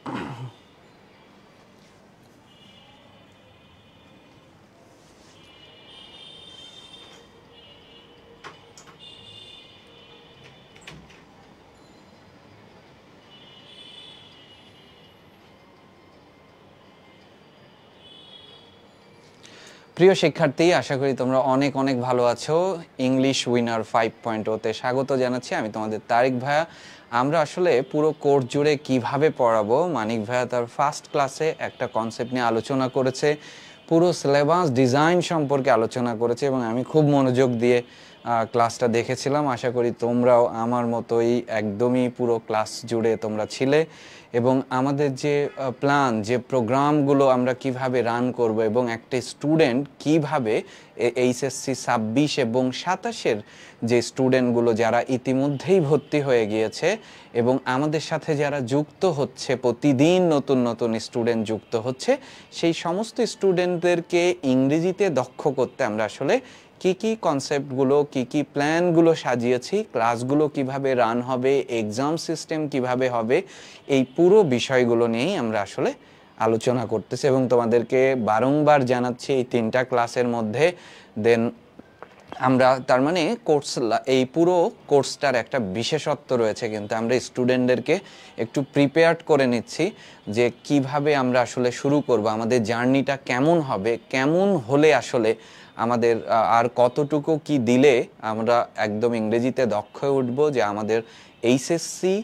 প্রিয় শিক্ষার্থী, আশা করি তোমরা অনেক অনেক ভালো আছো। ইংলিশ উইনার 5.0 তে স্বাগত জানাচ্ছি। আমি তোমাদের তারিক ভাইয়া। আমরা আসলে পুরো কোর্স জুড়ে কিভাবে পড়াবো, মানিক ভাইয়া তার ফার্স্ট ক্লাসে একটা কনসেপ্ট নিয়ে আলোচনা করেছে, পুরো সিলেবাস ডিজাইন সম্পর্কে আলোচনা করেছে এবং আমি খুব মনোযোগ দিয়ে ক্লাসটা দেখেছিলাম। আশা করি তোমরাও আমার মতোই একদমই পুরো ক্লাস জুড়ে তোমরা ছিলে এবং আমাদের যে প্ল্যান, যে প্রোগ্রামগুলো আমরা কিভাবে রান করব এবং একটা স্টুডেন্ট কিভাবে এইচএসসি 26 এবং 27-এর যে স্টুডেন্টগুলো যারা ইতিমধ্যেই ভর্তি হয়ে গিয়েছে এবং আমাদের সাথে যারা যুক্ত হচ্ছে, প্রতিদিন নতুন নতুন স্টুডেন্ট যুক্ত হচ্ছে, সেই সমস্ত স্টুডেন্টদেরকে ইংরেজিতে দক্ষ করতে আমরা আসলে কি কি কনসেপ্টগুলো, কি কি প্ল্যানগুলো সাজিয়েছি, ক্লাসগুলো কিভাবে রান হবে, এক্সাম সিস্টেম কিভাবে হবে, এই পুরো বিষয়গুলো নিয়েই আমরা আসলে আলোচনা করতেছি এবং তোমাদেরকে বারংবার জানাচ্ছি এই 3টা ক্লাসের মধ্যে দেন আমরা তার মানে কোর্স, এই পুরো কোর্সটার একটা বিশেষত্ব রয়েছে, কিন্তু আমরা স্টুডেন্টদেরকে একটু প্রিপেয়ার্ড করে নিচ্ছি যে কিভাবে আমরা আসলে শুরু করব, আমাদের জার্নিটা কেমন হবে, কেমন হলে আসলে আমাদের আর কতটুকু কি দিলে আমরা একদম ইংরেজিতে দক্ষ হয়ে উঠব, যে আমাদের এইচএসসি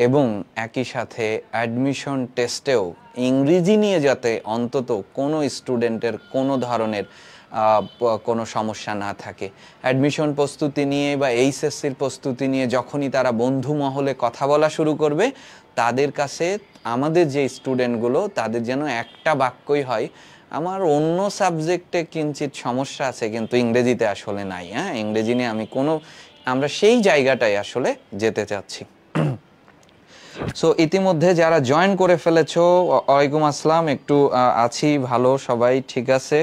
এবং একই সাথে অ্যাডমিশন টেস্টেও ইংরেজি নিয়ে যাতে অন্তত কোনো স্টুডেন্টের কোনো ধরনের কোনো সমস্যা না থাকে। অ্যাডমিশন প্রস্তুতি নিয়ে বা এইচএসসির প্রস্তুতি নিয়ে যখনই তারা বন্ধু মহলে কথা বলা শুরু করবে, তাদের কাছে আমাদের যে স্টুডেন্টগুলো তাদের যেন একটা বাক্যই হয়, আমার অন্য সাবজেক্টে কিঞ্চিত সমস্যা আছে কিন্তু ইংরেজিতে আসলে নাই। হ্যাঁ, ইংরেজি নিয়ে আমরা সেই জায়গাটায় আসলে যেতে চাচ্ছি। সো ইতিমধ্যে যারা জয়েন করে ফেলেছো, ওয়ালাইকুম আসসালাম। একটু আছি ভালো, সবাই ঠিক আছে।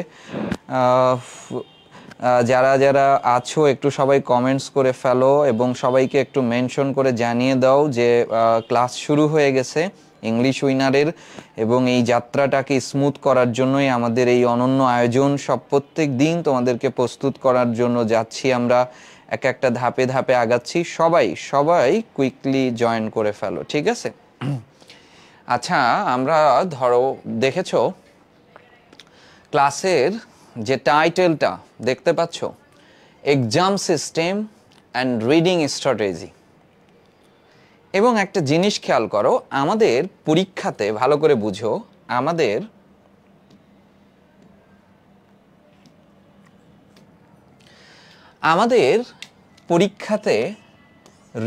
যারা যারা আছো একটু সবাই কমেন্টস করে ফেলো এবং সবাইকে একটু মেনশন করে জানিয়ে দাও যে ক্লাস শুরু হয়ে গেছে ইংলিশ উইনারের, এবং এই যাত্রাটাকে স্মুথ করার জন্যই আমাদের এই অনন্য আয়োজন। প্রত্যেক দিন তোমাদেরকে প্রস্তুত করার জন্য যাচ্ছি আমরা, এক একটা ধাপে ধাপে আগাচ্ছি। সবাই কুইকলি জয়েন করে ফেলো, ঠিক আছে? আচ্ছা, আমরা ধরো দেখেছো ক্লাসের যে টাইটেলটা দেখতে পাচ্ছ, exam system and reading strategy. এবং একটা জিনিস খেয়াল করো, আমাদের পরীক্ষাতে ভালো করে বুঝো, আমাদের পরীক্ষাতে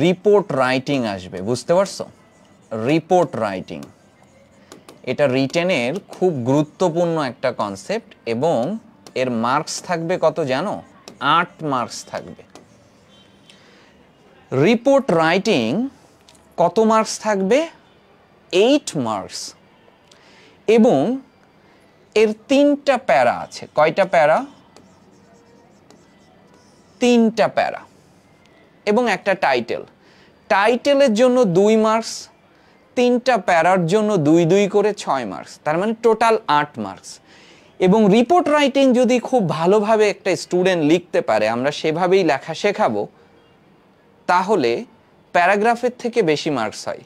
রিপোর্ট রাইটিং আসবে, বুঝতে পারছো? রিপোর্ট রাইটিং এটা রিটেনের খুব গুরুত্বপূর্ণ একটা কনসেপ্ট এবং এর মার্কস থাকবে কত জানো? 8 মার্কস থাকবে। রিপোর্ট রাইটিং কত মার্কস থাকবে? 8 মার্কস। এবং এর 3টা প্যারা আছে। কয়টা প্যারা? 3টা প্যারা এবং একটা টাইটেল। টাইটেলের জন্য 2 মার্কস, 3টা প্যারার জন্য 2 করে 6 মার্কস, তার মানে টোটাল 8 মার্কস। এবং রিপোর্ট রাইটিং যদি খুব ভালোভাবে একটা স্টুডেন্ট লিখতে পারে, আমরা সেভাবেই লেখা শেখাবো, তাহলে প্যারাগ্রাফের থেকে বেশি মার্কস হয়।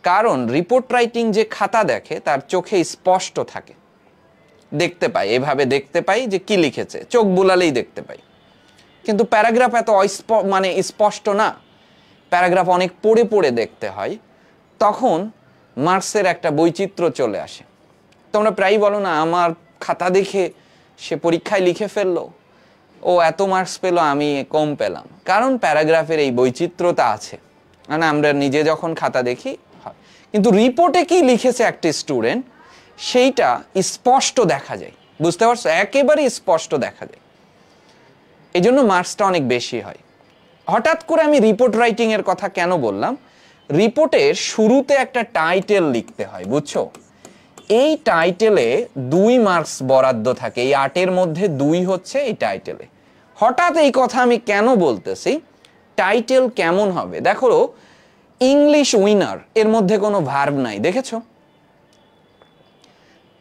কারণ রিপোর্ট রাইটিং যে খাতা দেখে তার চোখে স্পষ্ট থাকে, দেখতে পাই, এভাবে দেখতে পাই যে কি লিখেছে, চোখ বুলালেই দেখতে পাই। কিন্তু প্যারাগ্রাফ এত স্পষ্ট না, প্যারাগ্রাফ অনেক পড়ে পড়ে দেখতে হয়, তখন মার্কসের একটা বৈচিত্র্য চলে আসে। তোমরা প্রায়ই বলো না, আমার খাতা দেখে সে পরীক্ষায় লিখে ফেললো, ও এত মার্কস পেল, আমি কম পেলাম। কারণ প্যারাগ্রাফের এই বৈচিত্র্যতা আছে, মানে আমরা নিজে যখন খাতা দেখি হয়। কিন্তু রিপোর্টে কি লিখেছে একটা স্টুডেন্ট, সেইটা স্পষ্ট দেখা যায়, বুঝতে পারছো? একেবারে স্পষ্ট দেখা যায়, এই জন্য মার্কসটা অনেক বেশি হয়। হঠাৎ করে আমি রিপোর্ট রাইটিং এর কথা কেন বললাম? রিপোর্টের শুরুতে একটা টাইটেল লিখতে হয়, বুঝছো? এই টাইটেলে 2 মার্কস বরাদ্দ থাকে, এই 8-এর মধ্যে 2 হচ্ছে এই টাইটেলে। হঠাৎ এই কথা আমি কেন বলতেছি? টাইটেল কেমন হবে দেখো, ইংলিশ উইনার এর মধ্যে কোনো ভার্ব নাই, দেখেছো?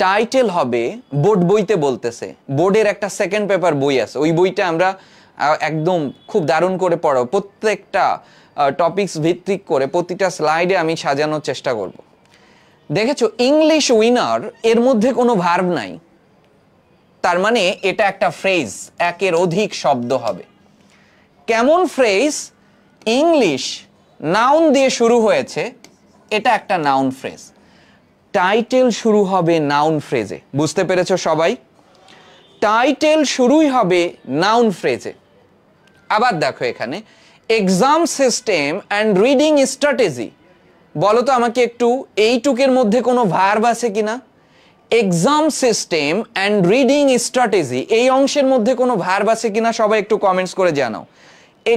টাইটেল হবে বোর্ড বইতে বলতেছে, বোর্ডের একটা সেকেন্ড পেপার বই আছে, ওই বইটা আমরা একদম খুব দারুণ করে পড়াবো, প্রত্যেকটা টপিকস ভিত্তিক করে প্রতিটা স্লাইডে আমি সাজানোর চেষ্টা করব। দেখেছো ইংলিশ উইনার এর মধ্যে কোনো ভার্ব নাই, তার মানে এটা একটা ফ্রেজ, একের অধিক শব্দ হবে। কেমন ফ্রেজ? ইংলিশ নাউন দিয়ে শুরু হয়েছে, এটা একটা নাউন ফ্রেজ। টাইটেল শুরু হবে নাউন ফ্রেজে, বুঝতে পেরেছো সবাই? টাইটেল শুরুই হবে নাউন ফ্রেজে। আবার দেখো এখানে exam system and reading strategy, বলো তো আমাকে একটু এইটুকের মধ্যে কোনো ভার্ব আছে কিনা? Exam system and reading strategy এই অংশের মধ্যে কোনো ভার্ব আছে কিনা সবাই একটু কমেন্টস করে জানাও।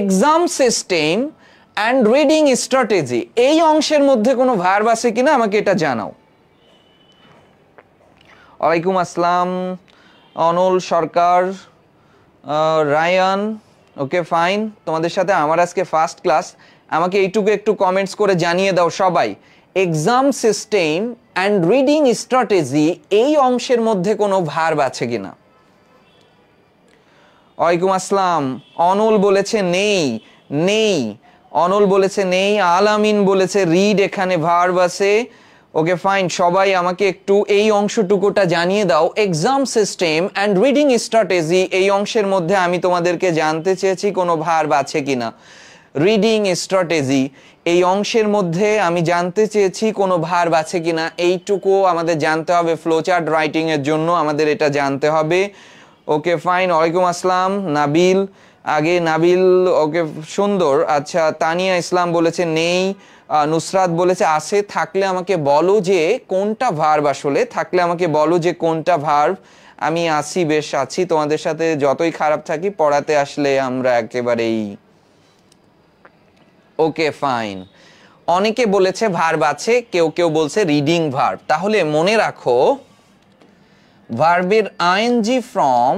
Exam system and reading strategy এই অংশের মধ্যে কোনো ভার্ব আছে কিনা আমাকে এটা জানাও। ওয়ালাইকুম আসসালাম অনল সরকার, রায়ান, ওকে ফাইন, তোমাদের সাথে আমার আজকে ফার্স্ট ক্লাস, আমাকে এইটুকু একটু কমেন্টস করে জানিয়ে দাও সবাই, exam system and reading strategy এই অংশের মধ্যে কোনো ভার্ব আছে কিনা। ওয়ালাইকুম আসসালাম, অনল বলেছে নেই, নেই, অনল বলেছে নেই, আলামিন বলেছে রিড এখানে ভার্ব আছে, ওকে ফাইন, সবাই আমাকে একটু এই অংশটুকুটা জানিয়ে দাও, exam system and reading strategy এই অংশের মধ্যে আমি তোমাদেরকে জানতে চেয়েছি কোনো ভার্ব আছে কিনা। রিডিং স্ট্র্যাটেজি এই অংশের মধ্যে আমি জানতে চেয়েছি কোনো ভার্ব আছে কিনা, এইটুকু আমাদের জানতে হবে, ফ্লোচার্ট রাইটিং এর জন্য আমাদের এটা জানতে হবে। ওকে ফাইন, ওয়ালাইকুম আসসালাম নাবিল, আগে নাবিল, ওকে সুন্দর, আচ্ছা তানিয়া ইসলাম বলেছে নেই, নুসরাত বলেছে আছে, থাকলে আমাকে বলো যে কোনটা ভার্ব, আসলে থাকলে আমাকে বলো যে কোনটা ভার্ব। আমি আছি, বেশ আছি, তোমাদের সাথে যতই খারাপ থাকি পড়াতে আসলে আমরা একেবারেই ওকে ফাইন। অনেকে বলেছে ভার্ব আছে, কেউ কেউ বলছে রিডিং ভার্ব। তাহলে মনে রাখো ভার্বের আইএনজি ফর্ম,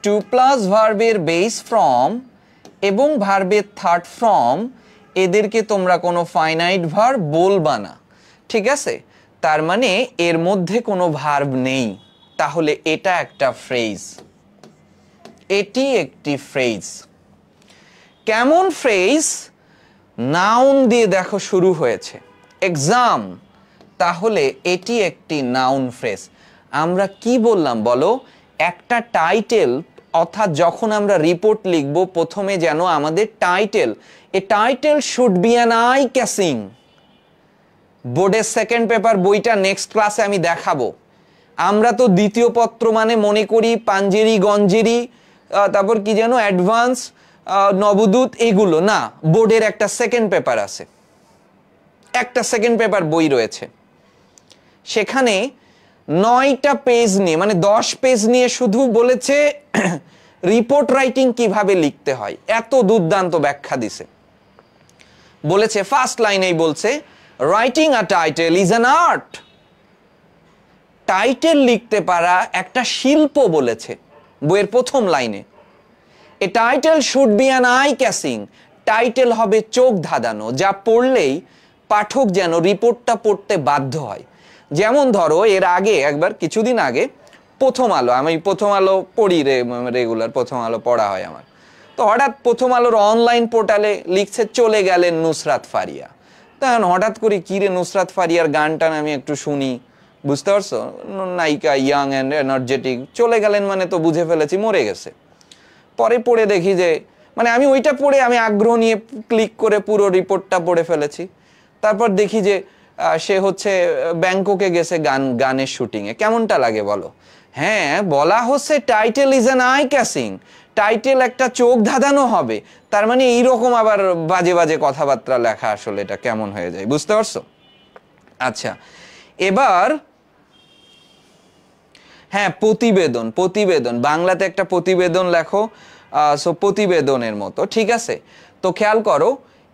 টু প্লাস ভার্বের বেস ফর্ম এবং ভার্বের থার্ড ফর্ম, এদেরকে তোমরা কোনো ফাইনাইট ভার্ব বলবা না, ঠিক আছে? তার মানে এর মধ্যে কোনো ভার্ব নেই, তাহলে এটা একটা ফ্রেজ, এটি একটি ফ্রেজ। কেমন ফ্রেজ? নাউন দিয়ে দেখো শুরু হয়েছে, এক্সাম, তাহলে এটি একটি নাউন ফ্রেজ। আমরা কি বললাম বলো? একটা টাইটেল, অর্থাৎ যখন আমরা রিপোর্ট লিখব প্রথমে যেন আমাদের title, a title should be an eye catching. বোর্ডের সেকেন্ড পেপার বইটা নেক্সট ক্লাসে আমি দেখাবো। আমরা তো দ্বিতীয় পত্র মানে মনে করি পাঞ্জেরি গঞ্জেরি, তারপর কি যেন অ্যাডভান্স, নবদূত, এগুলো না, বোর্ডের একটা সেকেন্ড পেপার আছে, একটা সেকেন্ড পেপার বই রয়েছে, সেখানে 9টা পেজ নিয়ে, মানে 10 পেজ নিয়ে শুধু বলেছে রিপোর্ট রাইটিং কিভাবে লিখতে হয়, এত দুর্দান্ত ব্যাখ্যা দিছে। বলেছে ফার্স্ট লাইনেই বলছে writing a title is an art, title লিখতে পারা একটা শিল্প বলেছে বইয়ের প্রথম লাইনে। A title should be an eye catching, title হবে চোখ ধাঁধানো, যা পড়লেই পাঠক যেন রিপোর্টটা পড়তে বাধ্য হয়। যেমন ধরো এর আগে একবার কিছুদিন আগে প্রথম আলো, আমি প্রথম আলো পড়ি রেগুলার, প্রথম আলো পড়া হয় আমার, তো হঠাৎ প্রথম আলোর অনলাইন পোর্টালে লিখছে চলে গেলেন নুসরাত ফারিয়া। তখন হঠাৎ করে কি রে নুসরাত ফারিয়ার গানটা আমি একটু শুনি, বুঝতে পারছো, নায়িকা ইয়াং অ্যান্ড এনার্জেটিক, চলে গেলেন মানে তো বুঝে ফেলেছি মরে গেছে। পরে পড়ে দেখি যে মানে আমি ওইটা পড়ে আমি আগ্রহ নিয়ে ক্লিক করে পুরো রিপোর্টটা পড়ে ফেলেছি। তারপর দেখি যে সে হচ্ছে ব্যাংককে গেছে গানের শুটিংয়ে। কেমনটা লাগে বলো? হ্যাঁ, বলা হচ্ছে title is an eye catching, title একটা চোখ ধাঁধানো হবে, তার মানে এইরকম আবার বাজে বাজে কথাবার্তা লেখা, আসলে এটা কেমন হয়ে যায়, বুঝতে পারছো? আচ্ছা, এবার হ্যাঁ, প্রতিবেদন, প্রতিবেদন বাংলাতে একটা প্রতিবেদন লেখো, সো প্রতিবেদনের মতো, ঠিক আছে? তো খেয়াল করো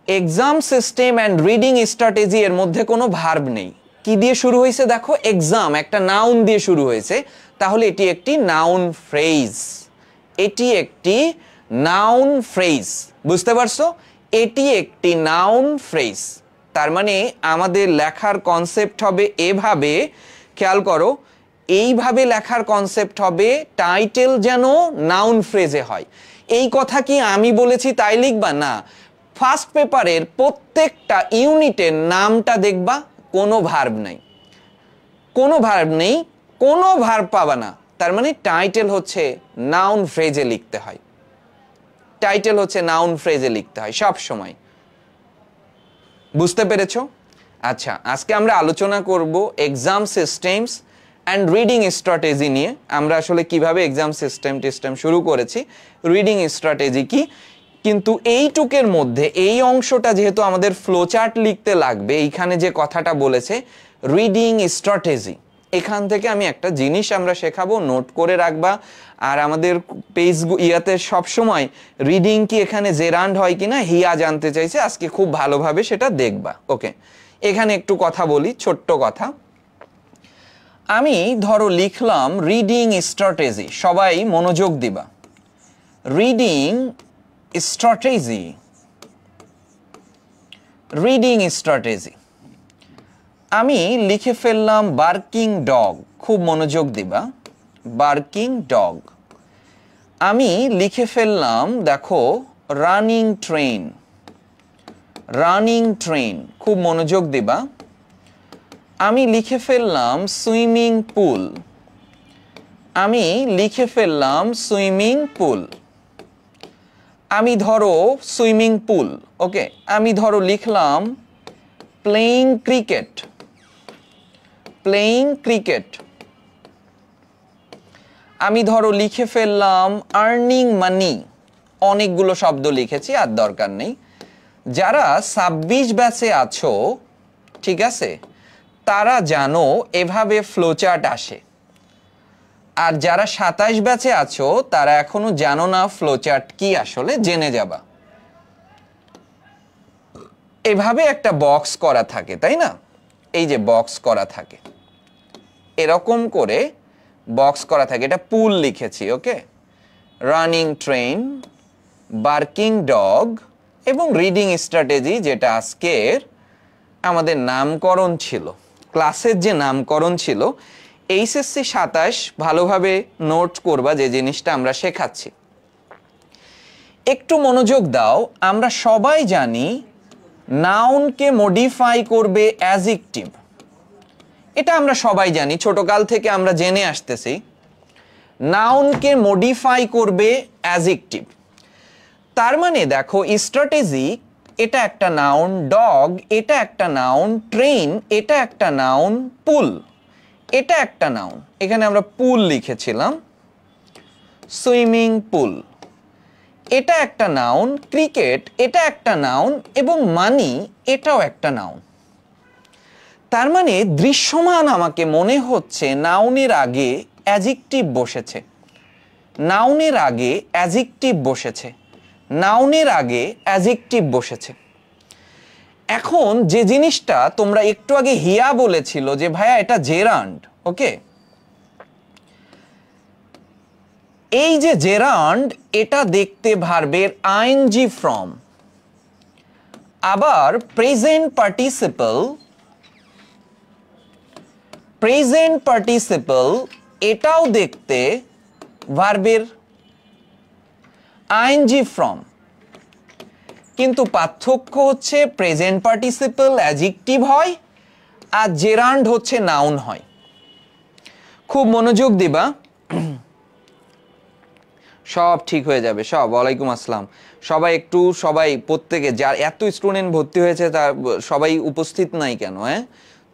exam system and reading strategy এর মধ্যে কোনো ভার্ব নেই। কি দিয়ে শুরু হয়েছে দেখো? এক্সাম, একটা নাউন দিয়ে শুরু হয়েছে, তাহলে এটি একটি নাউন ফ্রেজ, এটি একটি নাউন ফ্রেজ, বুঝতে পারছো? এটি একটি নাউন ফ্রেজ। তার মানে আমাদের লেখার কনসেপ্ট হবে এভাবে, খেয়াল করো এইভাবে লেখার কনসেপ্ট হবে টাইটেল যেন নাউন ফ্রেজে হয়। এই কথা কি আমি বলেছি তাই লিখবা না, ফার্স্ট পেপারের প্রত্যেকটা ইউনিটের নামটা দেখবা কোনো ভার্ব নাই, কোনো ভার্ব নেই, কোনো ভার্ব পাবা না। তার মানে টাইটেল হচ্ছে নাউন ফ্রেজে লিখতে হয়, টাইটেল হচ্ছে নাউন ফ্রেজে লিখতে হয় সব সময়। বুঝতে পেরেছো? আচ্ছা, আজকে আমরা আলোচনা করব exam systems and reading strategy নিয়ে। আমরা আসলে কিভাবে এক্সাম সিস্টেম শুরু করেছি, রিডিং স্ট্র্যাটেজি কি। কিন্তু এইটুকের মধ্যে এই অংশটা যেহেতু আমাদের ফ্লোচার্ট লিখতে লাগবে, এইখানে যে কথাটা বলেছে রিডিং স্ট্র্যাটেজি, এখান থেকে আমি একটা জিনিস আমরা শেখাবো, নোট করে রাখবা। আর আমাদের পেজ ইয়াতে সবসময় রিডিং কি এখানে জেরান্ড হয় কিনা হিয়া জানতে চাইছে, আজকে খুব ভালোভাবে সেটা দেখবা। ওকে, এখানে একটু কথা বলি, ছোট্ট কথা। আমি ধরো লিখলাম রিডিং স্ট্র্যাটেজি, সবাই মনোযোগ দিবা। Reading strategy, reading strategy. আমি লিখে ফেললাম বার্কিং ডগ, খুব মনোযোগ দিবা, বার্কিং ডগ। আমি লিখে ফেললাম দেখো রানিং ট্রেন, রানিং ট্রেন, খুব মনোযোগ দিবা। আমি লিখে ফেললাম সুইমিং পুল, আমি লিখে ফেললাম সুইমিং পুল। আমি ধরো সুইমিং পুল, ওকে, আমি ধরো লিখলাম প্লেইং ক্রিকেট, প্লেইং ক্রিকেট। আমি ধরো লিখে ফেললাম আর্নিং মানি, অনেকগুলো শব্দ লিখেছি আর দরকার নেই। যারা 26 ব্যাচে আছো, ঠিক আছে, তারা জানো এভাবে ফ্লোচার্ট আসে। আর যারা 27 ব্যাচে আছো তারা এখনো জানো না ফ্লোচার্ট কি, আসলে জেনে যাবা। এভাবে একটা বক্স করা থাকে, তাই না? এই যে বক্স করা থাকে, এরকম করে বক্স করা থাকে, এটা পুল লিখেছি, ওকে। রানিং ট্রেন, বার্কিং ডগ এবং রিডিং স্ট্র্যাটেজি, যেটা আজকের আমাদের নামকরণ ছিল, ক্লাসের যে নামকরণ ছিল। এইচএসসি 27 ভালোভাবে নোট করবা যে জিনিসটা আমরা শেখাচ্ছি। একটু মনোযোগ দাও। আমরা সবাই জানি নাউনকে মডিফাই করবে অ্যাডজেক্টিভ, এটা আমরা সবাই জানি, ছোটকাল থেকে আমরা জেনে আসতেছি নাউনকে মডিফাই করবে অ্যাডজেক্টিভ। তার মানে দেখো স্ট্র্যাটেজি এটা একটা নাউন, ডগ এটা একটা নাউন, ট্রেন এটা একটা নাউন, পুল এটা একটা নাউন। এখানে আমরা পুল লিখেছিলাম, সুইমিং পুল এটা একটা নাউন, ক্রিকেট এটা একটা নাউন এবং মানি এটাও একটা নাউন। তার মানে দৃশ্যমান আমাকে মনে হচ্ছে নাউনের আগে অ্যাডজেক্টিভ বসেছে, নাউনের আগে অ্যাডজেক্টিভ বসেছে, নাউনের আগে অ্যাডজেক্টিভ বসেছে। এখন যে জিনিসটা তোমরা একটু আগে হিয়া বলেছিল যে ভাইয়া এটা জেরান্ড, ওকে, এই যে জেরান্ড এটা দেখতে ভার্বের আইএনজি ফর্ম। আবার প্রেজেন্ট পার্টিসিপল, প্রেজেন্ট পার্টিসিপল এটাও দেখতে ভার্বের আইএনজি ফর্ম। কিন্তু পার্থক্য হচ্ছে প্রেজেন্ট পার্টিসিপল অ্যাডজেক্টিভ হয় আর জেরান্ড হচ্ছে নাউন হয়। খুব মনোযোগ দিবা, সব ঠিক হয়ে যাবে সব। ওয়ালাইকুম আসসালাম। সবাই একটু, সবাই প্রত্যেকে, যার এত স্টুডেন্ট ভর্তি হয়েছে তার সবাই উপস্থিত নাই কেন? হ্যাঁ,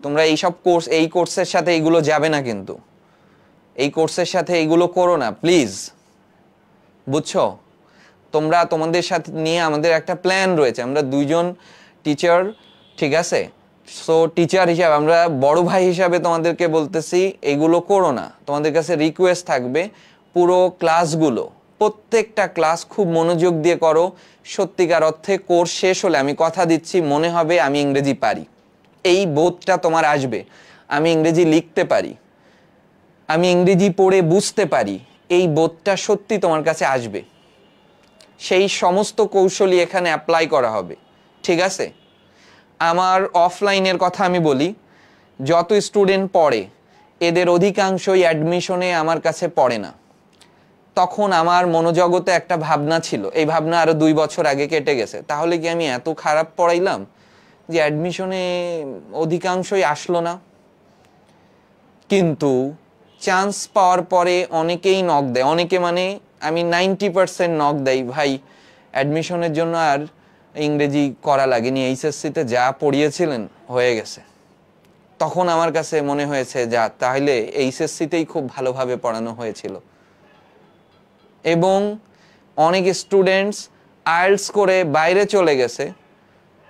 তোমরা এইসব কোর্স, এই কোর্সের সাথে এইগুলো যাবে না, কিন্তু এই কোর্সের সাথে এইগুলো করো না প্লিজ, বুঝছো? তোমরা, তোমাদের সাথে নিয়ে আমাদের একটা প্ল্যান রয়েছে, আমরা দুইজন টিচার, ঠিক আছে? সো টিচার হিসাবে, আমরা বড় ভাই হিসাবে তোমাদেরকে বলতেছি এইগুলো করো না। তোমাদের কাছে রিকোয়েস্ট থাকবে পুরো ক্লাসগুলো, প্রত্যেকটা ক্লাস খুব মনোযোগ দিয়ে করো। সত্যিকার অর্থে কোর্স শেষ হলে আমি কথা দিচ্ছি মনে হবে আমি ইংরেজি পারি, এই বোধটা তোমার আসবে। আমি ইংরেজি লিখতে পারি, আমি ইংরেজি পড়ে বুঝতে পারি, এই বোধটা সত্যি তোমার কাছে আসবে। সেই সমস্ত কৌশলই এখানে অ্যাপ্লাই করা হবে, ঠিক আছে? আমার অফলাইনের কথা আমি বলি, যত স্টুডেন্ট পড়ে এদের অধিকাংশই অ্যাডমিশনে আমার কাছে পড়ে না। তখন আমার মনোজগতে একটা ভাবনা ছিল, এই ভাবনা আরো 2 বছর আগে কেটে গেছে, তাহলে কি আমি এত খারাপ পড়াইলাম যে অ্যাডমিশনে অধিকাংশই আসলো না। কিন্তু চান্স পাওয়ার পরে অনেকেই নক দেয়, অনেকে মানে আমি 90% নক দেই, ভাই অ্যাডমিশনের জন্য আর ইংরেজি করা লাগেনি, এইচএসসিতে যা পড়িয়েছিলেন হয়ে গেছে। তখন আমার কাছে মনে হয়েছে যা, তাহলে এইচএসসিতেই খুব ভালোভাবে পড়ানো হয়েছিল। এবং অনেক স্টুডেন্টস আইএলটিএস করে বাইরে চলে গেছে,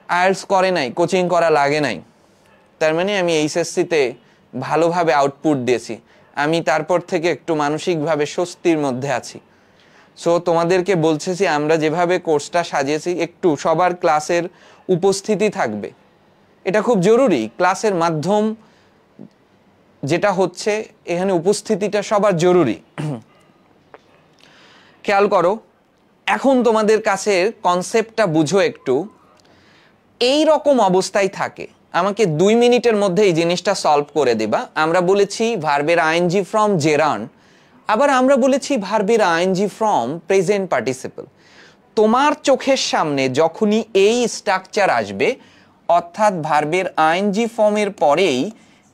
আইএলটিএস করে নাই, কোচিং করা লাগে নাই, তার মানে আমি এইচএসসিতে ভালোভাবে আউটপুট দিয়েছি, আমি তারপর থেকে একটু মানসিকভাবে স্বস্তির মধ্যে আছি। সো তোমাদেরকে বলছি, আমরা যেভাবে কোর্সটা সাজিয়েছি, একটু সবার ক্লাসের উপস্থিতি থাকবে, এটা খুব জরুরি। ক্লাসের মাধ্যম যেটা হচ্ছে এখানে উপস্থিতিটা সবার জরুরি। খেয়াল করো, এখন তোমাদের কাছে কনসেপ্টটা বুঝো একটু। এই রকম অবস্থায় থাকে, আমাকে 2 মিনিটের মধ্যে এই জিনিসটা সলভ করে দিবা। আমরা বলেছি ভার্বের আইএনজি ফ্রম জেরান্ড, আবার আমরা বলেছি ভার্বের আইএনজি ফ্রম প্রেজেন্ট পার্টিসিপল। তোমার চোখের সামনে যখনই এই স্ট্রাকচার আসবে, অর্থাৎ ভার্বের আইএনজি ফর্মের পরেই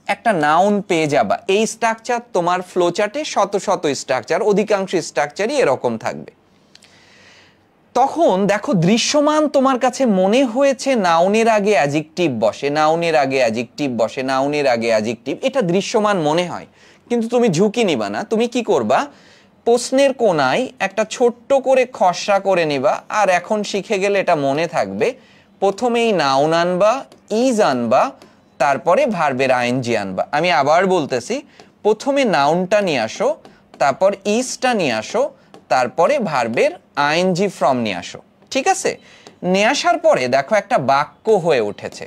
একটা নাউন পেয়ে যাবা, এই স্ট্রাকচার তোমার ফ্লোচার্টে শত শত স্ট্রাকচার, অধিকাংশ স্ট্রাকচারই এরকম থাকবে। তখন দেখো দৃশ্যমান তোমার কাছে মনে হয়েছে নাউনের আগে অ্যাডজেক্টিভ বসে, নাউনের আগে অ্যাডজেক্টিভ বসে, নাউনের আগে অ্যাডজেক্টিভ, এটা দৃশ্যমান মনে হয়। কিন্তু তুমি ঝুঁকি নিবা না, তুমি কি করবা, প্রশ্নের কোনায় একটা ছোট্ট করে খসড়া করে নিবা, আর এখন শিখে গেলে এটা মনে থাকবে। প্রথমেই নাউন আনবা, ইজ আনবা, তারপরে ভার্বের আইএনজি আনবা। আমি আবার বলতেছি, প্রথমে নাউনটা নিয়ে আসো, তারপর ইজটা নিয়ে আসো, তারপরে ভার্বের আইএনজি ফ্রম নিয়ে আসো। ঠিক আছে? নিয়ে আসার পরে দেখো একটা বাক্য হয়ে উঠেছে।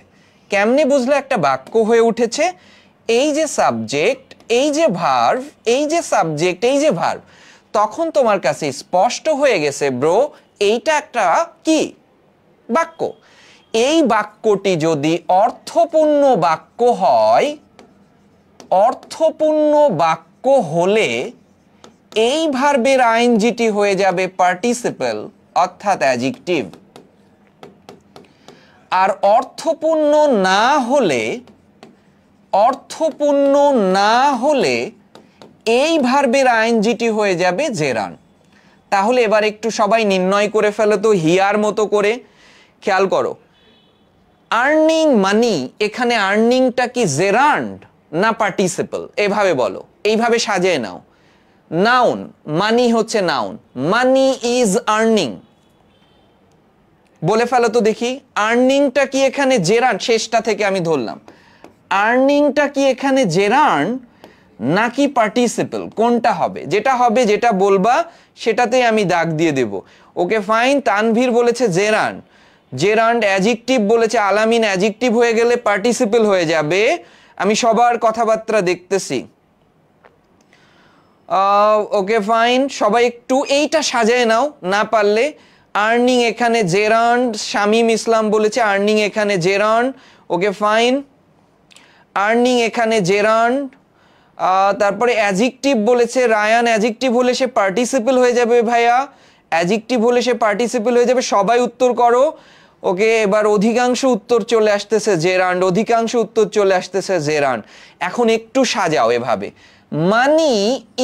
কেমনে বুঝলে একটা বাক্য হয়ে উঠেছে? এই যে সাবজেক্ট, এই যে ভার্ব, এই যে সাবজেক্ট, এই যে ভার্ব, তখন তোমার কাছে স্পষ্ট হয়ে গেছে ব্রো, এইটা একটা কি বাক্য। এই বাক্যটি যদি অর্থপূর্ণ বাক্য হয়, অর্থপূর্ণ বাক্য হলে এই ভার্বের আইএনজিটি হয়ে যাবে পার্টিসিপল, অর্থাৎ অ্যাডজেক্টিভ। আর অর্থপূর্ণ না হলে, অর্থপূর্ণ না হলে এই ভার্বের আইএনজিটি হয়ে যাবে জেরান্ড। তাহলে এবার একটু সবাই নির্ণয় করে ফেলো তো হিয়ার মতো করে। খেয়াল করো, আর্নিং মানি, এখানে আর্নিংটা কি জেরান্ড না পার্টিসিপল? এভাবে বলো, এইভাবে সাজিয়ে নাও। নাউন, মানি হচ্ছে নাউন, মানি ইজ আর্নিং, বলে ফেলো তো দেখি। আর্নিংটা কি এখানে জেরান্ড? শেষটা থেকে আমি ধরলাম, আর্নিংটা কি এখানে জেরান্ড নাকি পার্টিসিপল? কোনটা হবে? যেটা হবে, যেটা বলবা সেটাতেই আমি দাগ দিয়ে দেব। Okay fine. তানভীর বলেছে জেরান্ড, জেরান্ড অ্যাডজেক্টিভ বলেছে আলামিন, অ্যাডজেক্টিভ হয়ে গেলে পার্টিসিপল হয়ে যাবে। আমি সবার কথাবার্তা দেখতেছি। ওকে ফাইন, সবাই একটু এইটা সাজায় নাও না পারলে। আর্নিং এখানে জেরান্ড, শামীম ইসলাম বলেছে আর্নিং এখানে জেরান্ড। ওকে ফাইন, আর্নিং এখানে জেরান্ড। তারপরে অ্যাডজেক্টিভ বলেছে রায়ান, অ্যাডজেক্টিভ হলে সে পার্টিসিপল হয়ে যাবে ভাইয়া, অ্যাডজেক্টিভ হলে সে পার্টিসিপল হয়ে যাবে। সবাই উত্তর করো। ওকে, এবার অধিকাংশ উত্তর চলে আসতেছে জেরান্ড, অধিকাংশ উত্তর চলে আসতেছে জেরান্ড। এখন একটু সাজাও এভাবে, মানি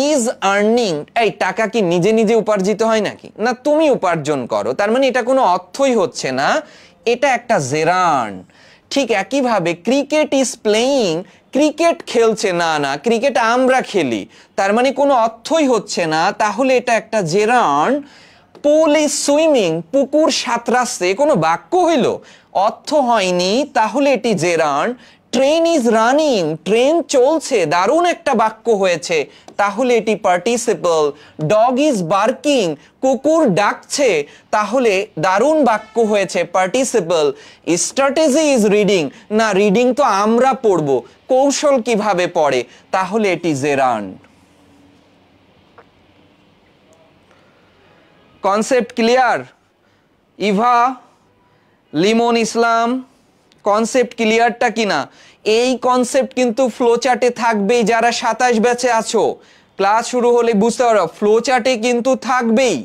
ইজ আর্নিং, এই টাকা কি নিজে নিজে উপার্জিত হয় নাকি? না, তুমি উপার্জন করো, তার মানে এটা কোনো অর্থই হচ্ছে না, এটা একটা জেরান্ড। ঠিক একইভাবে ক্রিকেট ইজ প্লেয়িং, ক্রিকেট খেলছে, না না ক্রিকেট আমরা খেলি, তার মানে কোনো অর্থই হচ্ছে না, তাহলে এটা একটা জেরান্ড। পুল ইজ সুইমিং, পুকুর সাঁতরাচ্ছে, কোনো বাক্য হইল? অর্থ হয়নি, তাহলে এটি gerund. Train is running, train চলছে, দারুণ একটা বাক্য হয়েছে, তাহলে এটি পার্টিসিপল। ডগ ইজ বার্কিং, কুকুর ডাকছে, তাহলে দারুণ বাক্য হয়েছে, পার্টিসিপল। স্ট্র্যাটেজি ইজ রিডিং, না রিডিং তো আমরা পড়ব, কৌশল কিভাবে পড়ে, তাহলে এটি gerund. Concept clear? Eva, Limon Islam, concept ক্লিয়ারটা কিনা? এই কনসেপ্ট কিন্তু ফ্লো চার্টে থাকবেই। যারা 27 ব্যাচে আছো, ক্লাস শুরু হলে বুঝতে পারো ফ্লো চার্টে কিন্তু থাকবেই।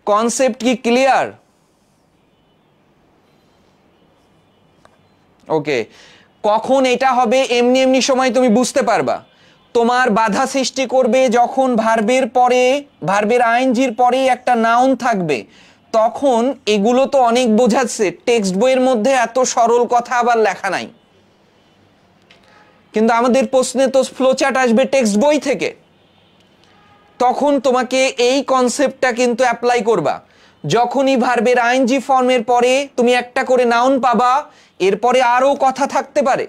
কনসেপ্ট কি ক্লিয়ার? ওকে, কখন এটা হবে এমনি এমনি সময় তুমি বুঝতে পারবা। তোমার বাধা সৃষ্টি করবে যখন ভার্বের পরে, ভার্বের আইএনজির পরে একটা নাউন থাকবে, তখন এগুলো তো অনেক বোঝাচ্ছে, টেক্সট বইয়ের মধ্যে এত সরল কথা আবার লেখা নাই, কিন্তু আমাদের প্রশ্নে তো ফ্লোচার্ট আসবে টেক্সট বই থেকে। তখন তোমাকে এই কনসেপ্টটা কিন্তু অ্যাপ্লাই করবা। যখনই ভার্বের আইএনজি ফর্মের পরে তুমি একটা করে নাউন পাবা, এরপরে আরও কথা থাকতে পারে,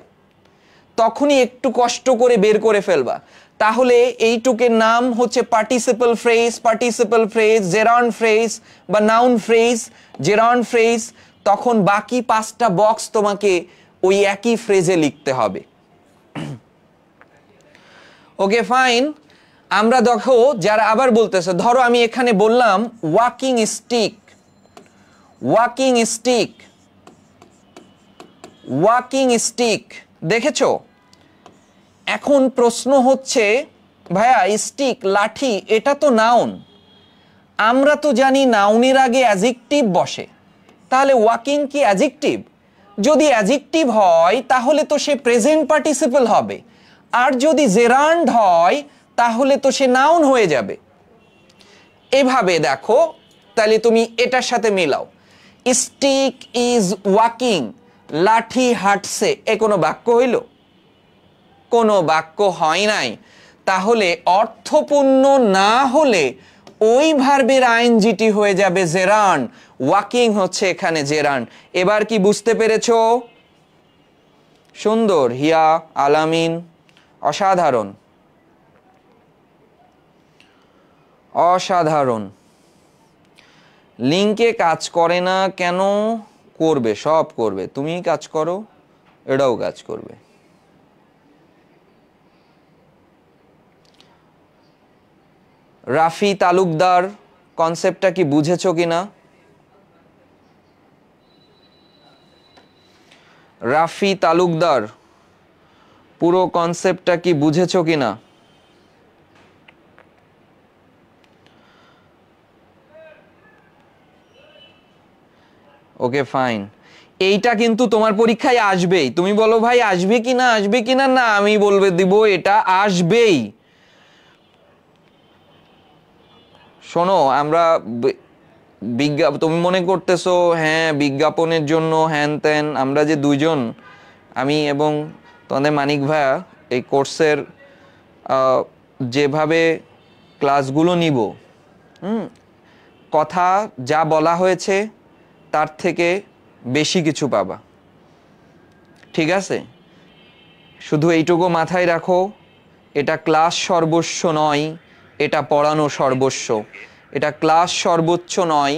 তখনই একটু কষ্ট করে বের করে ফেলবা। তাহলে এইটুকের নাম হচ্ছে participle phrase, participle phrase, gerund phrase বা নাউন ফ্রেজ, জেরান্ড ফ্রেজ। তখন বাকি 5টা বক্স তোমাকে ওই একই ফ্রেজে লিখতে হবে। Okay fine. আমরা দেখো যারা আবার বলতেছে, ধরো আমি এখানে বললাম walking stick, walking stick, walking stick, দেখেছো? এখন প্রশ্ন হচ্ছে ভাইয়া স্টিক লাঠি এটা তো নাউন, আমরা তো জানি নাউনের আগে অ্যাডজেক্টিভ বসে, তাহলে ওয়াকিং কি অ্যাডজেক্টিভ? যদি অ্যাডজেক্টিভ হয় তাহলে তো সে প্রেজেন্ট পার্টিসিপল হবে, আর যদি জেরান্ড হয় তাহলে তো সে নাউন হয়ে যাবে। এভাবে দেখো, তাহলে তুমি এটার সাথে মিলাও, স্টিক ইজ ওয়াকিং, লাঠি হাঁটছে, এ কোনো বাক্য হইল? কোনো বাক্য হয় নাই। তাহলে অর্থপূর্ণ না হলে ওই ভার্বের আইএনজিটি হয়ে যাবে জেরান্ড, ওয়াকিং হচ্ছে এখানে জেরান্ড। এবার কি বুঝতে পেরেছো? সুন্দর, হিয়া, আলামিন, অসাধারণ, অসাধারণ। লিঙ্কে কাজ করে না কেন? করবে, সব করবে, তুমি কাজ করো, এটাও কাজ করবে। রাফি তালুকদার, কনসেপ্টটা কি বুঝেছো কিনা? রাফি তালুকদার, পুরো কনসেপ্টটা কি বুঝেছো কিনা? Okay fine. এইটা কিন্তু তোমার পরীক্ষায় আসবেই। তুমি বলো ভাই আসবে কিনা, আসবে কিনা, না আমি বলবে দিব এটা আসবেই। শোনো, আমরা তুমি মনে করতেছো হ্যাঁ বিজ্ঞাপনের জন্য হ্যান ত্যান, আমরা যে দুইজন, আমি এবং তোমাদের মানিক ভাইয়া এই কোর্সের যেভাবে ক্লাসগুলো নিব, কথা যা বলা হয়েছে তার থেকে বেশি কিছু পাবা, ঠিক আছে? শুধু এইটুকু মাথায় রাখো, এটা ক্লাস সর্বস্ব নয়, এটা পড়ানো সর্বস্ব। এটা ক্লাস সর্বোচ্চ নয়,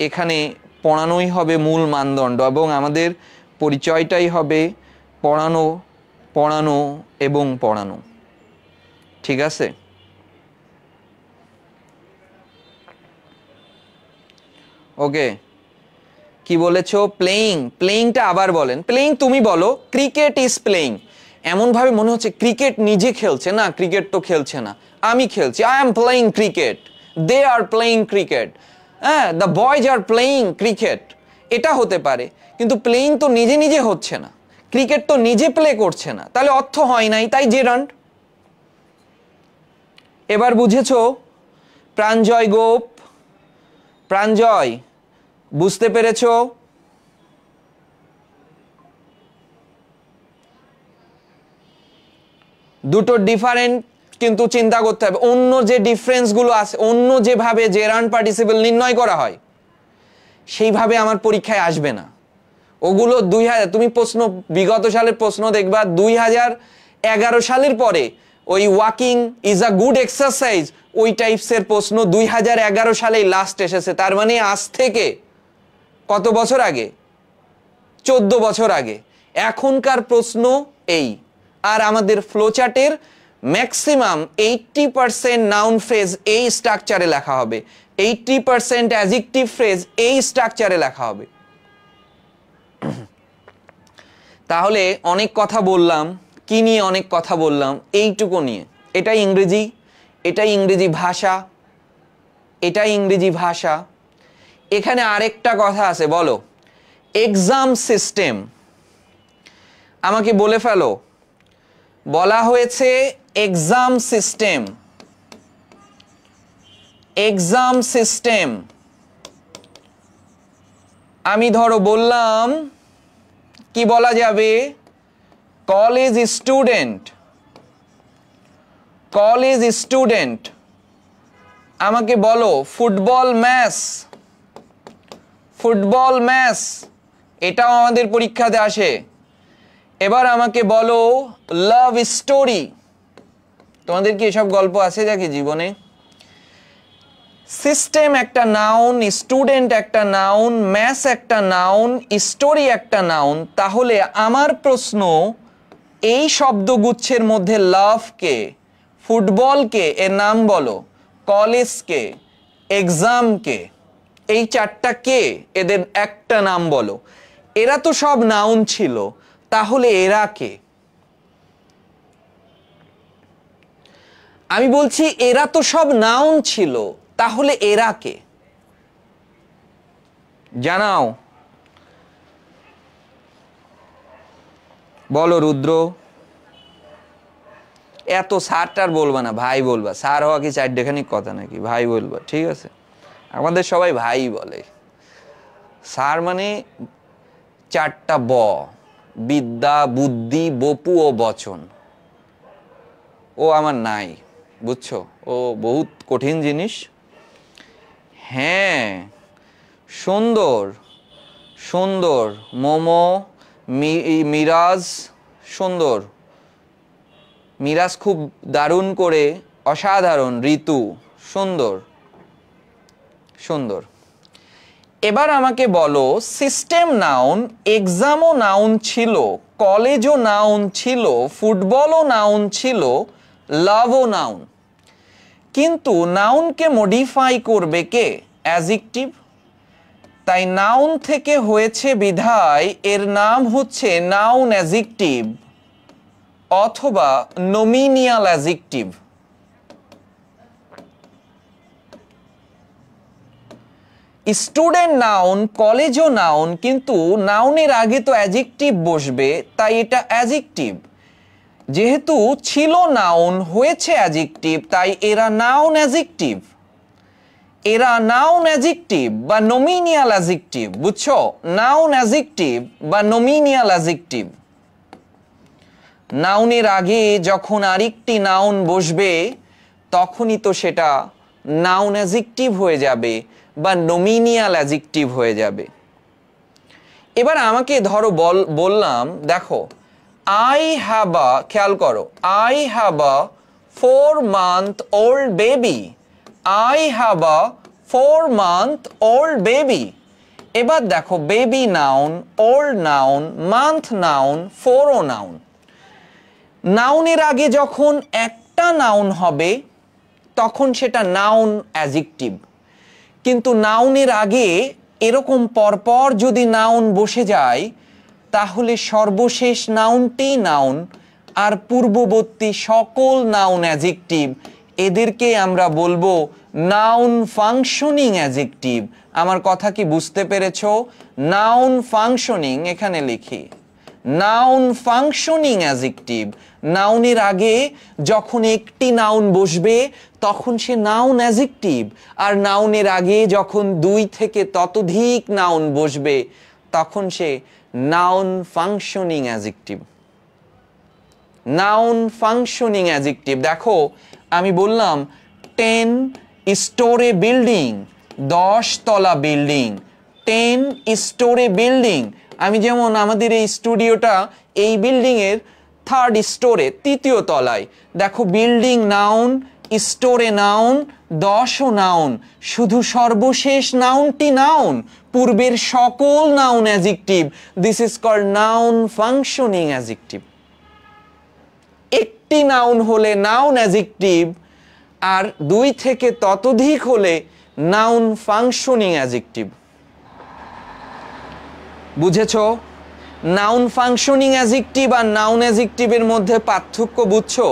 এখানে পড়ানোই হবে মূল মানদণ্ড, এবং আমাদের পরিচয়টাই হবে পড়ানো, পড়ানো এবং পড়ানো, ঠিক আছে? ওকে, কি বলেছো? প্লেইং, প্লেইংটা আবার বলেন। প্লেইং তুমি বলো, ক্রিকেট ইজ প্লেইং। এমন ভাবে মনে হচ্ছে ক্রিকেট নিজে খেলছে, না ক্রিকেট তো খেলছে না, আমি খেলছি, I am playing cricket, they are playing cricket, হ্যাঁ the boys are playing cricket, এটা হতে পারে। কিন্তু প্লেইং তো নিজে নিজে হচ্ছে না, ক্রিকেট তো নিজে প্লে করছে না, তাহলে অর্থ হয় নাই, তাই জেরান্ড। এবার বুঝেছো? প্রাঞ্জয় গোপ, প্রাঞ্জয় বুঝতে পেরেছো? দুটো ডিফারেন্ট কিন্তু চিন্তা করতে হবে। অন্য যে ডিফারেন্স গুলো আছে, অন্য যেভাবে জেরান্ড পার্টিসিপল নির্ণয় করা হয় সেইভাবে আমার পরীক্ষায় আসবে না। ওগুলো 2000, তুমি প্রশ্ন বিগত সালের প্রশ্ন দেখবা 2011 সালের পরে ওই walking is a good exercise, ওই টাইপসের প্রশ্ন 2011 সালেই লাস্ট এসেছে। তার মানে আজ থেকে কত বছর আগে? 14 বছর আগে। এখনকার প্রশ্ন এই। আর আমাদের ফ্লোচার্টের ম্যাক্সিমাম 80% নাউন ফ্রেজ এই স্ট্রাকচারে লেখা হবে, 80% অ্যাডজেক্টিভ ফ্রেজ এই স্ট্রাকচারে লেখা হবে। তাহলে অনেক কথা বললাম, কি নিয়ে অনেক কথা বললাম? এইটুকু নিয়ে। এটা ইংরেজি, এটা ইংরেজি ভাষা, এটা ইংরেজি ভাষা। এখানে আরেকটা কথা আছে, বলো। এক্সাম সিস্টেম, আমাকে বলে ফেলো। বলা হয়েছে এক্সাম সিস্টেম, এক্সাম সিস্টেম। আমি ধরো বললাম, কি বলা যাবে? College student, college student. আমাকে বলো ফুটবল ম্যাচ, ফুটবল ম্যাচ। এটাও আমাদের পরীক্ষাতে আসে। এবার আমাকে বলো লাভ স্টোরি। তোমাদের কি এসব গল্প আছে নাকি জীবনে? সিস্টেম একটা নাউন, স্টুডেন্ট একটা নাউন, ম্যাথ একটা নাউন, স্টোরি একটা নাউন। তাহলে আমার প্রশ্ন, এই শব্দগুচ্ছের মধ্যে লাভকে, ফুটবলকে এর নাম বলো, কলেজকে, এক্সামকে, এই চারটা কে, এদের একটা নাম বলো। এরা তো সব নাউন ছিল, তাহলে এরা কে? আমি বলছি এরা তো সব নাউন ছিল, তাহলে এরা কে? জানাও, বলো রুদ্র। এত স্যারটার বলবা না, ভাই বলবা। স্যার হওয়া কি চারটেখানিক কথা নাকি? ভাই বলবা, ঠিক আছে? আমাদের সবাই ভাই বলে। স্যার মানে চারটা ব, বিদ্যা, বুদ্ধি, বপু ও বচন। ও আমার নাই, বুঝছো? ও বহুত কঠিন জিনিস। হ্যাঁ, সুন্দর সুন্দর। মোমো, মিরাজ, সুন্দর। মিরাজ খুব দারুণ করে, অসাধারণ। ঋতু, সুন্দর সুন্দর। এবার আমাকে বলো, সিস্টেম নাউন, এক্সামও নাউন ছিল, কলেজও নাউন ছিল, ফুটবলও নাউন ছিল, লাভও নাউন। কিন্তু নাউনকে মডিফাই করবে কে? অ্যাডজেক্টিভ। তাই নাউন থেকে হয়েছে বিধায় এর নাম হচ্ছে নাউন অ্যাডজেক্টিভ অথবা নমিনিয়াল অ্যাডজেক্টিভ। স্টুডেন্ট নাউন, কলেজও নাউন, কিন্তু নাউনের আগে তো অ্যাডজেক্টিভ বসবে, তাই এটা অ্যাডজেক্টিভ। যেহেতু ছিল নাউন, হয়েছে অ্যাডজেক্টিভ, তাই এরা নাউন অ্যাডজেক্টিভ। এরা নাউন অ্যাডজেক্টিভ বা নমিনিয়াল অ্যাডজেক্টিভ, বুঝছো? নাউন অ্যাডজেক্টিভ বা নমিনিয়াল অ্যাডজেক্টিভ। নাউনের আগে যখন আরেকটি নাউন বসবে, তখনই তো সেটা নাউন অ্যাডজেক্টিভ হয়ে যাবে বা নমিনিয়াল অ্যাডজেক্টিভ হয়ে যাবে। এবার আমাকে ধরো বললাম, দেখো, আই হ্যাভ আ, খেয়াল করো, I have a 4 month old baby। I have a 4 month old baby। এবার দেখো, baby noun, old noun, month noun, 4ও নাউন। নাউনের আগে যখন একটা নাউন হবে, তখন সেটা নাউন অ্যাডজেক্টিভ। কিন্তু নাউনের আগে এরকম পরপর যদি নাউন বসে যায়, তাহলে সর্বশেষ নাউনটি নাউন আর পূর্ববর্তী সকল নাউন অ্যাডজেক্টিভ। এদেরকে আমরা বলবো নাউন ফাংশনিং অ্যাডজেক্টিভ। আমার কথা কি বুঝতে পেরেছো? নাউন ফাংশনিং, এখানে লিখি নাউন ফাংশনিং অ্যাডজেক্টিভ। নাউনের আগে যখন একটি নাউন বসবে, তখন সে নাউন অ্যাডজেক্টিভ। আর নাউনের আগে যখন 2 থেকে ততোধিক নাউন বসবে, তখন সে noun functioning adjective. Noun functioning adjective. দেখো, আমি বললাম 10 স্টোরে বিল্ডিং, 10 তলা বিল্ডিং, 10 স্টোরে বিল্ডিং। আমি যেমন আমাদের এই স্টুডিওটা এই বিল্ডিংয়ের 3rd স্টোরে, 3য় তলায়। দেখো, বিল্ডিং নাউন, স্টোরে নাউন, 10ও নাউন, শুধু সর্বশেষ নাউনটি নাউন, পূর্বের সকল noun adjective. This is called noun functioning adjective. একটি নাউন হলে নাউন অ্যাডজেক্টিভ, আর 2 থেকে ততোধিক হলে নাউন ফাংশনিং অ্যাডজেক্টিভ। বুঝেছো? নাউন ফাংশনিং অ্যাডজেক্টিভ আর নাউন অ্যাডজেক্টিভের মধ্যে পার্থক্য বুঝছো?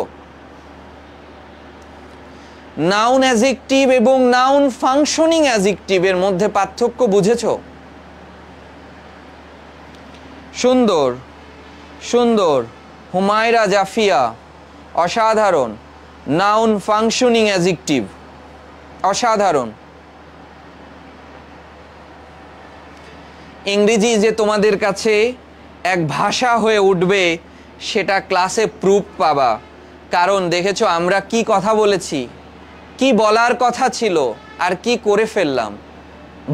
নাউন অ্যাডজেক্টিভ এবং নাউন ফাংশনিং অ্যাডজেক্টিভের মধ্যে পার্থক্য বুঝেছো? সুন্দর সুন্দর, হুমায়রা জাফিয়া, অসাধারণ। নাউন ফাংশনিং অ্যাডজেক্টিভ, অসাধারণ। ইংরেজি যে তোমাদের কাছে এক ভাষা হয়ে উঠবে সেটা ক্লাসে প্রুফ পাবা। কারণ দেখেছো আমরা কি কথা বলেছি, কি বলার কথা ছিল আর কি করে ফেললাম।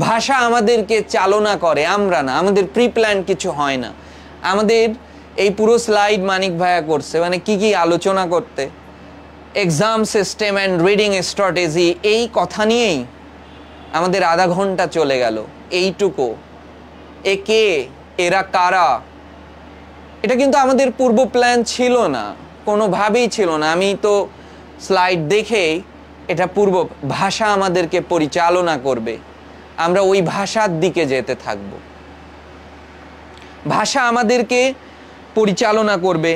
ভাষা আমাদেরকে চালনা করে, আমরা না, আমাদের প্রি প্ল্যান কিছু হয় না। আমাদের এই পুরো স্লাইড মানিক ভাইয়া করছে, মানে কি কি আলোচনা করতে, exam system and reading strategy, এই কথা নিয়েই আমাদের আধা ঘন্টা চলে গেল। এইটুকু, এ কে, এরা কারা, এটা কিন্তু আমাদের পূর্ব প্ল্যান ছিল না, কোনোভাবেই ছিল না। আমি তো স্লাইড দেখেই এটা পূর্ব, ভাষা আমাদেরকে পরিচালনা করবে, আমরা ওই ভাষার দিকে যেতে থাকব। ভাষা আমাদেরকে পরিচালনা করবে।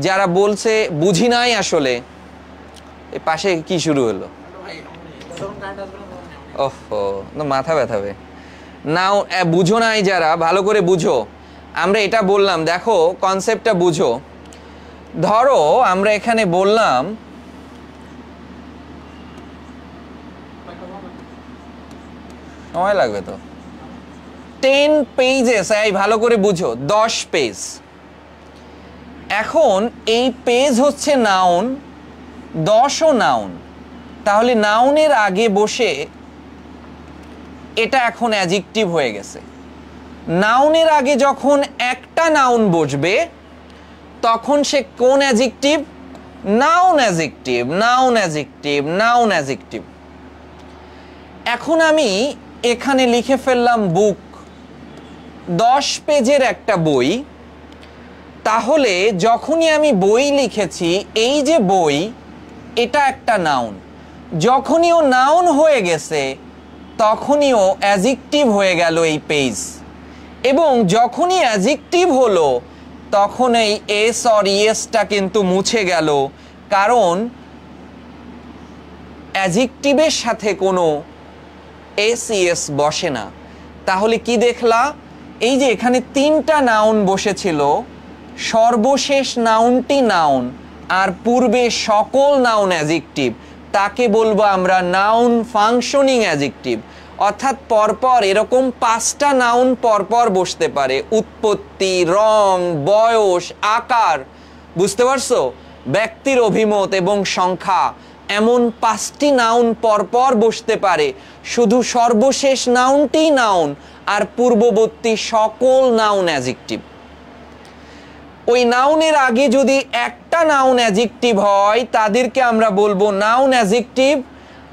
যারা বলছে বুঝি নাই, আসলে এই পাশে কি শুরু হলো, ওহো, মাথা ব্যথাবে নাও। বুঝো নাই যারা, ভালো করে বুঝো। আমরা এটা বললাম, দেখো কনসেপ্টটা বুঝো। ধরো আমরা এখানে বললাম সময় লাগবে তো 10 পেজেস, এই ভালো করে বুঝো, 10 পেজ। এখন এই পেজ হচ্ছে নাউন, 10ও নাউন। তাহলে নাউনের আগে বসে এটা এখন অ্যাডজেক্টিভ হয়ে গেছে। নাউনের আগে যখন একটা নাউন বসবে তখন সে কোন adjective? Noun adjective, noun adjective, noun adjective. এখন আমি এখানে লিখে ফেললাম বুক, 10 পেজের একটা বই। তাহলে যখনই আমি বই লিখেছি, এই যে বই, এটা একটা নাউন। যখনই ও নাউন হয়ে গেছে তখনই ও অ্যাডজেক্টিভ হয়ে গেল এই পেজ। এবং যখনই অ্যাডজেক্টিভ হলো তখন এই এস অর ইএসটা কিন্তু মুছে গেল, কারণ অ্যাডজেক্টিভের সাথে কোনো এস ইএস বসে না। তাহলে কি দেখলা, এই যে এখানে 3টা নাউন বসেছিল, সর্বশেষ নাউনটি নাউন আর পূর্বে সকল নাউন অ্যাডজেক্টিভ, তাকে বলবো আমরা নাউন ফাংশনিং অ্যাডজেক্টিভ। অর্থাৎ পরপর এরকম 5টা নাউন পরপর বসতে পারে, উৎপত্তি, রং, বয়স, আকার, বুঝতে পারছো, ব্যক্তির অভিমত এবং সংখ্যা, এমন 5টি নাউন পরপর বসতে পারে। শুধু সর্বশেষ নাউনটি নাউন আর পূর্ববর্তী সকল নাউন অ্যাডজেক্টিভ। ওই নাউনের আগে যদি একটা নাউন অ্যাডজেক্টিভ হয় তাদেরকে আমরা বলবো নাউন অ্যাডজেক্টিভ।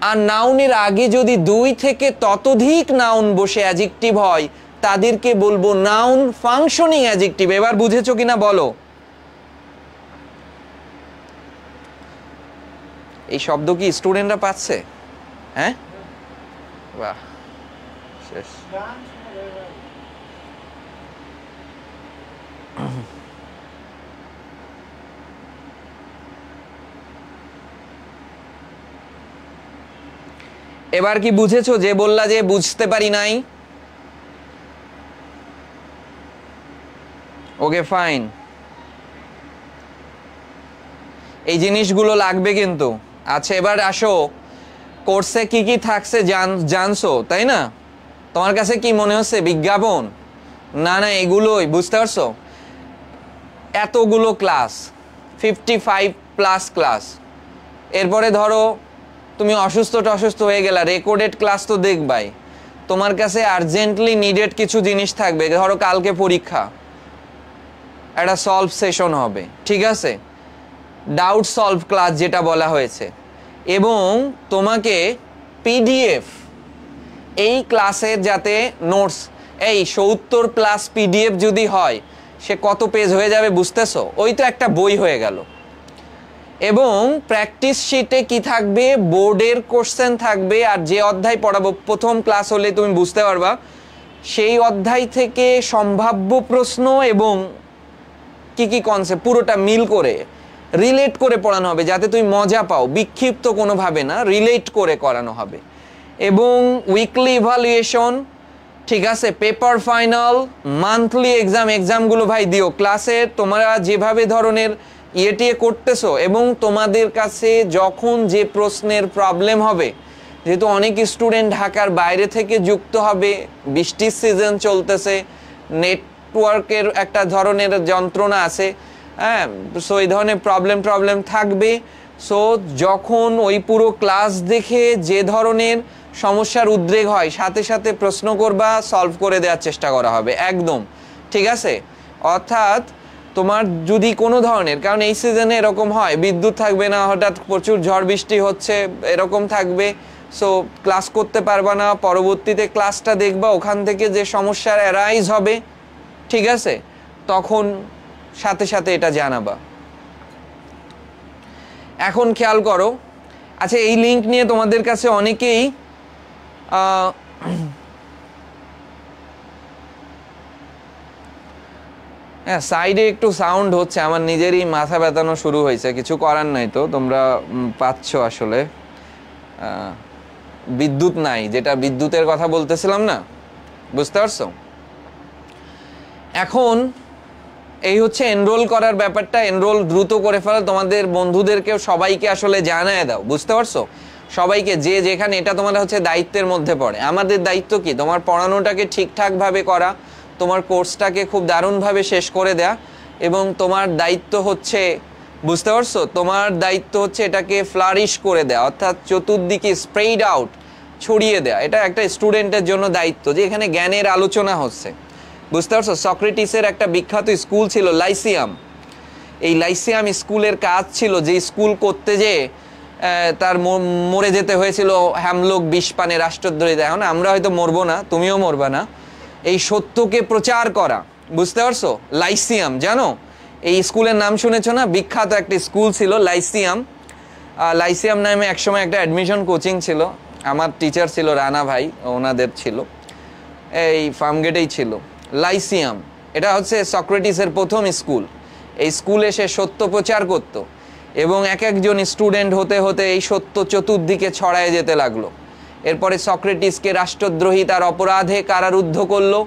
আর নাউনের আগে যদি 2 থেকে ততোধিক নাউন বসে অ্যাডজেক্টিভ হয় তাদেরকে বলবো নাউন ফাংশনিং অ্যাডজেক্টিভ। এবার বুঝেছো কিনা বলো? এই শব্দ কি স্টুডেন্টরা পাচ্ছে? হ্যাঁ, বাহ, শেষ। এবার কি বুঝেছো? যে বললা যে বুঝতে পারি নাই, ওকে ফাইন। এই জিনিসগুলো লাগবে কিন্তু। আচ্ছা এবার আসো, কোর্সে কি কি থাকছে জানছো তাই না? তোমার কাছে কি মনে হচ্ছে বিজ্ঞাপন? না না, এগুলোই, বুঝতে পারছো? এতগুলো ক্লাস, 55+ ক্লাস। এরপরে ধরো তুমি অসুস্থ হয়ে গেলা, রেকর্ডেড ক্লাস তো দেখবাই। তোমার কাছে আর্জেন্টলি নিডেড কিছু জিনিস থাকবে। ধরো কালকে পরীক্ষা, একটা সলভ সেশন হবে, ঠিক আছে, ডাউট সলভ ক্লাস যেটা বলা হয়েছে, এবং তোমাকে পিডিএফ এই ক্লাসের যাতে নোটস, এই 70+ পিডিএফ যদি হয় সে কত পেজ হয়ে যাবে বুঝতেছো? ওই তো একটা বই হয়ে গেল। এবং প্র্যাকটিস শিটে কি থাকবে, বোর্ডের কোশ্চেন থাকবে। আর যে অধ্যায় পড়াবো, প্রথম ক্লাস হলে তুমি বুঝতে পারবা, সেই অধ্যায় থেকে সম্ভাব্য প্রশ্ন এবং কি কি কনসেপ্ট পুরোটা মিল করে রিলেট করে পড়ানো হবে, যাতে তুমি মজা পাও, বিক্ষিপ্ত কোনোভাবে না, রিলেট করে করানো হবে। এবং উইকলি ইভালুয়েশন, ঠিক আছে, পেপার ফাইনাল, মান্থলি এক্সামগুলো ভাই দিও। ক্লাসে তোমরা যেভাবে ধরনের ইয়েটিয়ে করতেছো এবং তোমাদের কাছে যখন যে প্রশ্নের প্রবলেম হবে, যেহেতু অনেক স্টুডেন্ট ঢাকার বাইরে থেকে যুক্ত হবে, বৃষ্টির সিজন চলতেছে, নেটওয়ার্কের একটা ধরনের যন্ত্রণা আছে, হ্যাঁ, সো এই ধরনের প্রবলেম থাকবে। সো যখন ওই পুরো ক্লাস দেখে যে ধরনের সমস্যার উদ্রেক হয়, সাথে সাথে প্রশ্ন করবা, সলভ করে দেওয়ার চেষ্টা করা হবে একদম, ঠিক আছে। অর্থাৎ তোমার যদি কোনো ধরনের, কারণ এই সিজনে এরকম হয়, বিদ্যুৎ থাকবে না, হঠাৎ প্রচুর ঝড় বৃষ্টি হচ্ছে, এরকম থাকবে, সো ক্লাস করতে পারবা না, পরবর্তীতে ক্লাসটা দেখবা, ওখান থেকে যে সমস্যার অ্যারাইজ হবে, ঠিক আছে, তখন সাথে সাথে এটা জানাবা। এখন খেয়াল করো, আচ্ছা এই লিঙ্ক নিয়ে তোমাদের কাছে অনেকেই হ্যাঁ, সাইডে একটু সাউন্ড হচ্ছে, আমার নিজেরই মাথা ব্যথানো শুরু হয়েছে, কিছু করার নাই, তো তোমরা পাচ্ছ আসলে বিদ্যুৎ নাই, যেটা বিদ্যুতের কথা বলতেছিলাম না, বুঝতে পারছো। এখন এই হচ্ছে এনরোল করার ব্যাপারটা, এনরোল দ্রুত করে ফেলো, তোমাদের বন্ধুদেরকেও সবাইকে আসলে জানায় দাও, বুঝতে পারছো, সবাইকে যে যেখানে, এটা তোমাদের হচ্ছে দায়িত্বের মধ্যে পড়ে। আমাদের দায়িত্ব কি, তোমার পড়ানোটাকে ঠিকঠাকভাবে করা, তোমার কোর্সটাকে খুব দারুণভাবে শেষ করে দেয়া, এবং তোমার দায়িত্ব হচ্ছে, বুঝতে পারছো, তোমার দায়িত্ব হচ্ছে এটাকে ফ্লারিশ করে দেয়া, অর্থাৎ চতুর্দিকে স্প্রেড আউট, ছড়িয়ে দেয়া। এটা একটা স্টুডেন্টের জন্য দায়িত্ব, যে এখানে জ্ঞানের আলোচনা হচ্ছে, বুঝতে পারছো। সক্রেটিসের একটা বিখ্যাত স্কুল ছিল লাইসিয়াম, এই লাইসিয়াম স্কুলের কাজ ছিল যে স্কুল করতে যেয়ে তার মরে যেতে হয়েছিল হ্যামলক বিষপানে রাষ্ট্রদ্রোহিতা। এখন আমরা হয়তো মরবো না, তুমিও মরবা না, এই সত্যকে প্রচার করা, বুঝতে পারছো। লাইসিয়াম, জানো এই স্কুলের নাম শুনেছো না, বিখ্যাত একটা স্কুল ছিল লাইসিয়াম। লাইসিয়াম নামে একসময় একটা অ্যাডমিশন কোচিং ছিল, আমার টিচার ছিল রানা ভাই, ওনাদের ছিল, এই ফার্মগেটেই ছিল লাইসিয়াম। এটা হচ্ছে সক্রেটিসের প্রথম স্কুল। এই স্কুলে সে সত্য প্রচার করত এবং এক একজন স্টুডেন্ট হতে হতে এই সত্য চতুর্দিকে ছড়ায় যেতে লাগলো। এরপরে সক্রেটিসকে রাষ্ট্রদ্রোহী তার অপরাধে কারারুদ্ধ করলো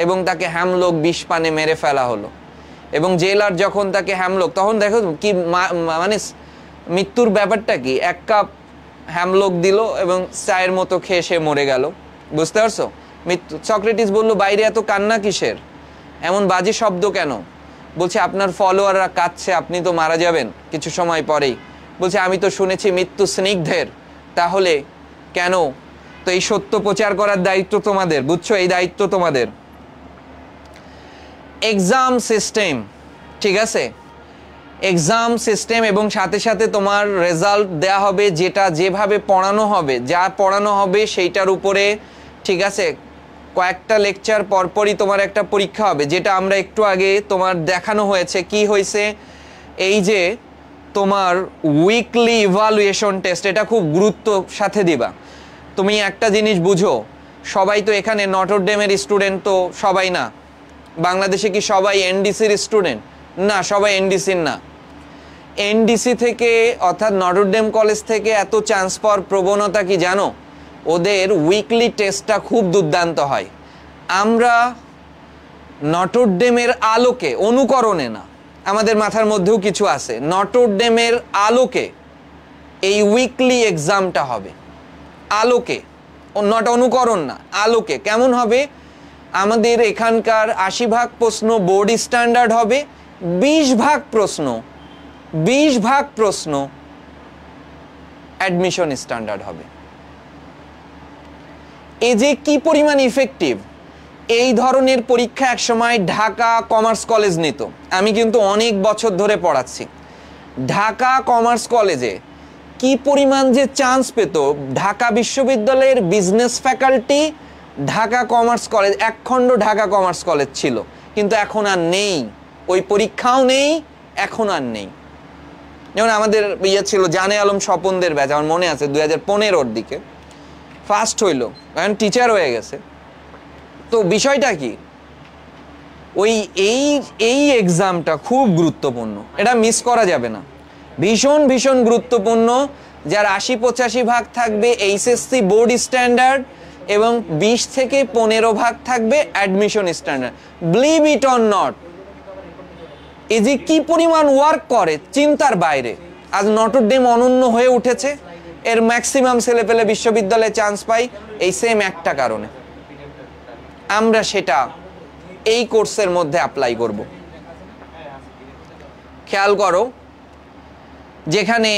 এবং তাকে হ্যামলক বিষপানে মেরে ফেলা হলো। এবং জেলার যখন তাকে হ্যামলক, তখন দেখো কি মানে মৃত্যুর ব্যাপারটা কি, এক কাপ হ্যামলক দিল এবং চায়ের মতো খেয়ে সে মরে গেল, বুঝতে পারছো। মৃত্যু। সক্রেটিস বলল, বাইরে এত কান্না কিসের, এমন বাজে শব্দ কেন? বলছে, আপনার ফলোয়াররা কাঁদছে, আপনি তো মারা যাবেন কিছু সময় পরেই। বলছে, আমি তো শুনেছি মৃত্যু স্নিগ্ধের, তাহলে কেন? তো এই সত্য প্রচার করার দায়িত্ব তোমাদের, বুঝছো, এই দায়িত্ব তোমাদের। এক্সাম সিস্টেম, ঠিক আছে, এক্সাম সিস্টেম এবং সাথে সাথে তোমার রেজাল্ট দেয়া হবে, যেটা যেভাবে পড়ানো হবে, যা পড়ানো হবে সেইটার উপরে, ঠিক আছে। কয়েকটা লেকচার পরপরই তোমার একটা পরীক্ষা হবে, যেটা আমরা একটু আগে তোমার দেখানো হয়েছে। কি হয়েছে, এই যে তোমার উইকলি ইভালুয়েশন টেস্ট, এটা খুব গুরুত্ব সাথে দিবা। তুমি একটা জিনিস বুঝো, সবাই তো এখানে নটরডেমের স্টুডেন্ট তো সবাই না। বাংলাদেশে কি সবাই এনডিসির স্টুডেন্ট? না, সবাই এনডিসির না। এনডিসি থেকে অর্থাৎ নটরডেম কলেজ থেকে এত চান্স পাওয়ার প্রবণতা কি জানো? ওদের উইকলি টেস্টটা খুব দুর্দান্ত হয়। আমরা নটরডেমের আলোকে, অনুকরণে না, আমাদের মাথার মধ্যেও কিছু আছে, নটরডেমের আলোকে এই উইকলি এক্সামটা হবে, আলোকে, নট অনুকরণ না, আলোকে। কেমন হবে? আমাদের এখানকার 80% প্রশ্ন বোর্ড স্ট্যান্ডার্ড হবে, 20% প্রশ্ন অ্যাডমিশন স্ট্যান্ডার্ড হবে। এই যে কি পরিমাণ ইফেক্টিভ! এই ধরনের পরীক্ষা একসময় ঢাকা কমার্স কলেজ নিত। আমি কিন্তু অনেক বছর ধরে পড়াচ্ছি। ঢাকা কমার্স কলেজে কি পরিমাণ যে চান্স পেত, ঢাকা বিশ্ববিদ্যালয়ের business faculty, Dhaka Commerce College, একখণ্ড ঢাকা কমার্স কলেজ ছিল, কিন্তু এখন আর নেই। ওই পরীক্ষাও নেই, এখন আর নেই। যেমন আমাদের ইয়ে ছিল জানে আলম স্বপনদের ব্যাচ, আমার মনে আছে 2015-র দিকে ফার্স্ট হইলো, এখন টিচার হয়ে গেছে। তো বিষয়টা কি, ওই এই এক্সামটা খুব গুরুত্বপূর্ণ, এটা মিস করা যাবে না, ভীষণ ভীষণ গুরুত্বপূর্ণ। যার 80-85 ভাগ থাকবে এইচএসসি বোর্ড স্ট্যান্ডার্ড এবং 20 থেকে 15 ভাগ থাকবে admission standard. Believe it or not, এই যে কি পরিমাণ ওয়ার্ক করে চিন্তার বাইরে। আজ নটর ডেম অনন্য হয়ে উঠেছে, এর ম্যাক্সিমাম ছেলেপেলে বিশ্ববিদ্যালয়ে চান্স পাই এই সেম একটা কারণে। আমরা সেটা এই কোর্সের মধ্যে অ্যাপ্লাই করব। খেয়াল করো, যেখানে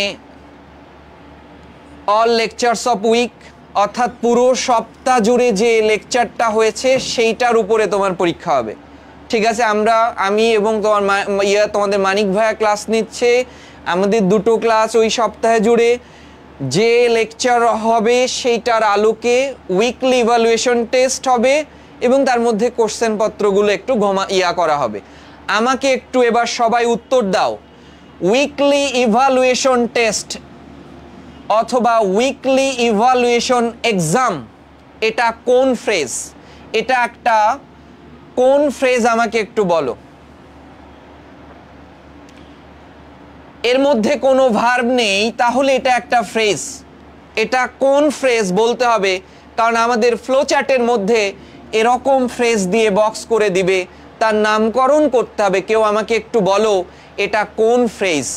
অল লেকচারস অফ উইক, অর্থাৎ পুরো সপ্তাহ জুড়ে যে লেকচারটা হয়েছে সেইটার উপরে তোমার পরীক্ষা হবে। ঠিক আছে, আমি এবং তোমাদের মানিক ভাইয়া ক্লাস নিচ্ছে, আমাদের দুটো ক্লাস ওই সপ্তাহে জুড়ে যে লেকচার হবে সেইটার আলোকে উইকলি ইভালুয়েশন টেস্ট হবে এবং তার মধ্যে কোশ্চেন পত্রগুলো একটু করা হবে। আমাকে একটু এবার সবাই উত্তর দাও, উইকলি ইভালুয়েশন টেস্ট অথবা উইকলি ইভালুয়েশন এক্সাম এটা কোন ফ্রেজ? এটা একটা কোন ফ্রেজ আমাকে একটু বলো। এর মধ্যে কোনো ভার্ব নেই, তাহলে এটা একটা ফ্রেজ। এটা কোন ফ্রেজ বলতে হবে, কারণ আমাদের ফ্লো চার্টের মধ্যে এরকম ফ্রেজ দিয়ে বক্স করে দিবে, তার নামকরণ করতে হবে। কেউ আমাকে একটু বলো এটা কোন ফ্রেজ?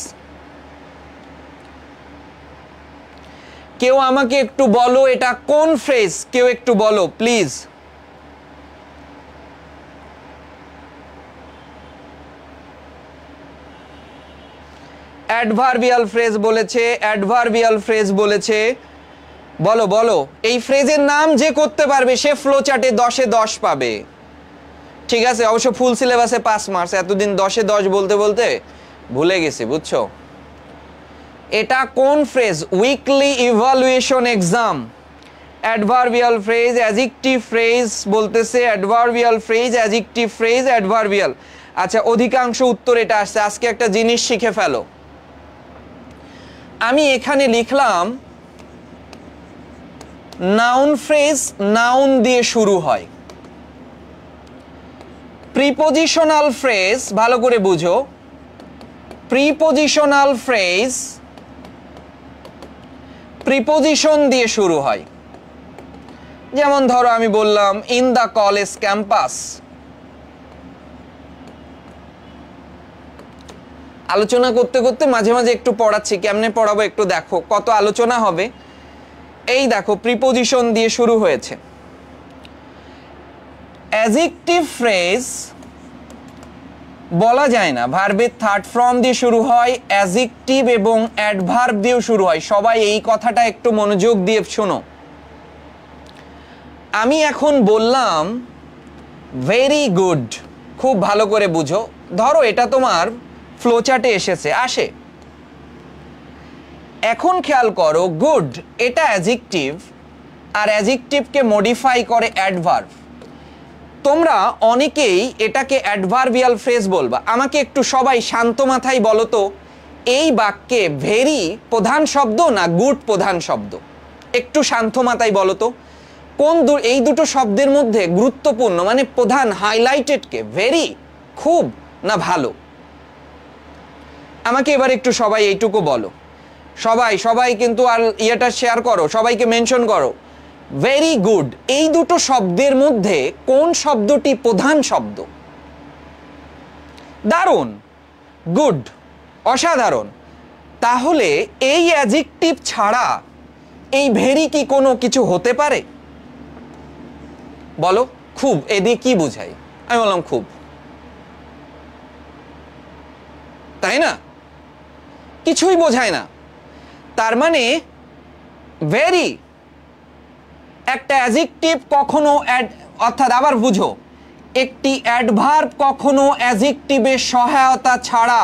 কেউ আমাকে একটু বলো এটা কোন ফ্রেজ? কেউ একটু বলো প্লিজ। অ্যাডভার্বিয়াল ফ্রেজ বলেছে, অ্যাডভার্বিয়াল ফ্রেজ বলেছে, বলো বলো। এই ফ্রেজের নাম যে করতে পারবে সে ফ্লো চার্টে 10-এ 10 পাবে। ঠিক আছে, অবশ্য ফুল সিলেবাসে 5 মার্কস, এতদিন 10-এ 10 বলতে বলতে ভুলে গেছি, বুঝছো? এটা কোন phrase? Weekly evaluation exam. Adverbial phrase, adjective phrase বলতেছে, adverbial phrase, adjective phrase, adverbial. আচ্ছা, অধিকাংশ উত্তর এটা আসছে। আজকে একটা জিনিস শিখে ফেলো। আমি এখানে লিখলাম নাউন ফ্রেজ, নাউন দিয়ে শুরু হয়। প্রিপোজিশনাল ফ্রেজ, ভালো করে বুঝো, প্রিপোজিশনাল ফ্রেজ প্রিপোজিশন দিয়ে শুরু হয়। যেমন ধরো আমি বললাম ইন দ্য কলেজ ক্যাম্পাস। আলোচনা করতে করতে মাঝে মাঝে একটু পড়াচ্ছি, কেমনে পড়াবো একটু দেখো, কত আলোচনা হবে। এই দেখো প্রিপোজিশন দিয়ে শুরু হয়েছে। অ্যাডজেক্টিভ ফ্রেজ বলা যায় না, ভার্বের থার্ড ফর্ম দিয়ে শুরু হয়, অ্যাডজেক্টিভ এবং অ্যাডভার্ব দিয়েও শুরু হয়। সবাই এই কথাটা একটু মনোযোগ দিয়ে শোনো। আমি এখন বললাম ভেরি গুড, খুব ভালো করে বুঝো। ধরো এটা তোমার ফ্লোচার্টে আসে। এখন খেয়াল করো, গুড এটা অ্যাডজেক্টিভ, আর অ্যাডজেক্টিভকে মডিফাই করে অ্যাডভার্ব। তোমরা অনেকেই এটাকে অ্যাডভার্বিয়াল ফ্রেজ বলবা। আমাকে একটু সবাই শান্ত মাথায় বলো তো, এই বাক্যে ভেরি প্রধান শব্দ না গুড প্রধান শব্দ? একটু শান্ত মাথায় বলো তো, এই দুটো শব্দের মধ্যে গুরুত্বপূর্ণ মানে প্রধান হাইলাইটেড কে? ভেরি খুব না ভালো? আমাকে এবার একটু সবাই এইটুকু বলো। সবাই কিন্তু আর ইয়েটা শেয়ার করো, সবাইকে মেনশন করো। ভেরি গুড এই দুটো শব্দের মধ্যে কোন শব্দটি প্রধান শব্দ? দারুণ, গুড, অসাধারণ। তাহলে এই অ্যাডজেক্টিভ ছাড়া এই ভেরি কি কোনো কিছু হতে পারে? বলো। খুব এদিকে কি বোঝাই? আমি বললাম খুব, তাই না? কিছুই বোঝায় না। তার মানে ভেরি একটা অ্যাডজেক্টিভ কখনো অর্থাৎ আবার বুঝো, একটি অ্যাডভার্ব কখনো অ্যাডজেক্টিভের সহায়তা ছাড়া,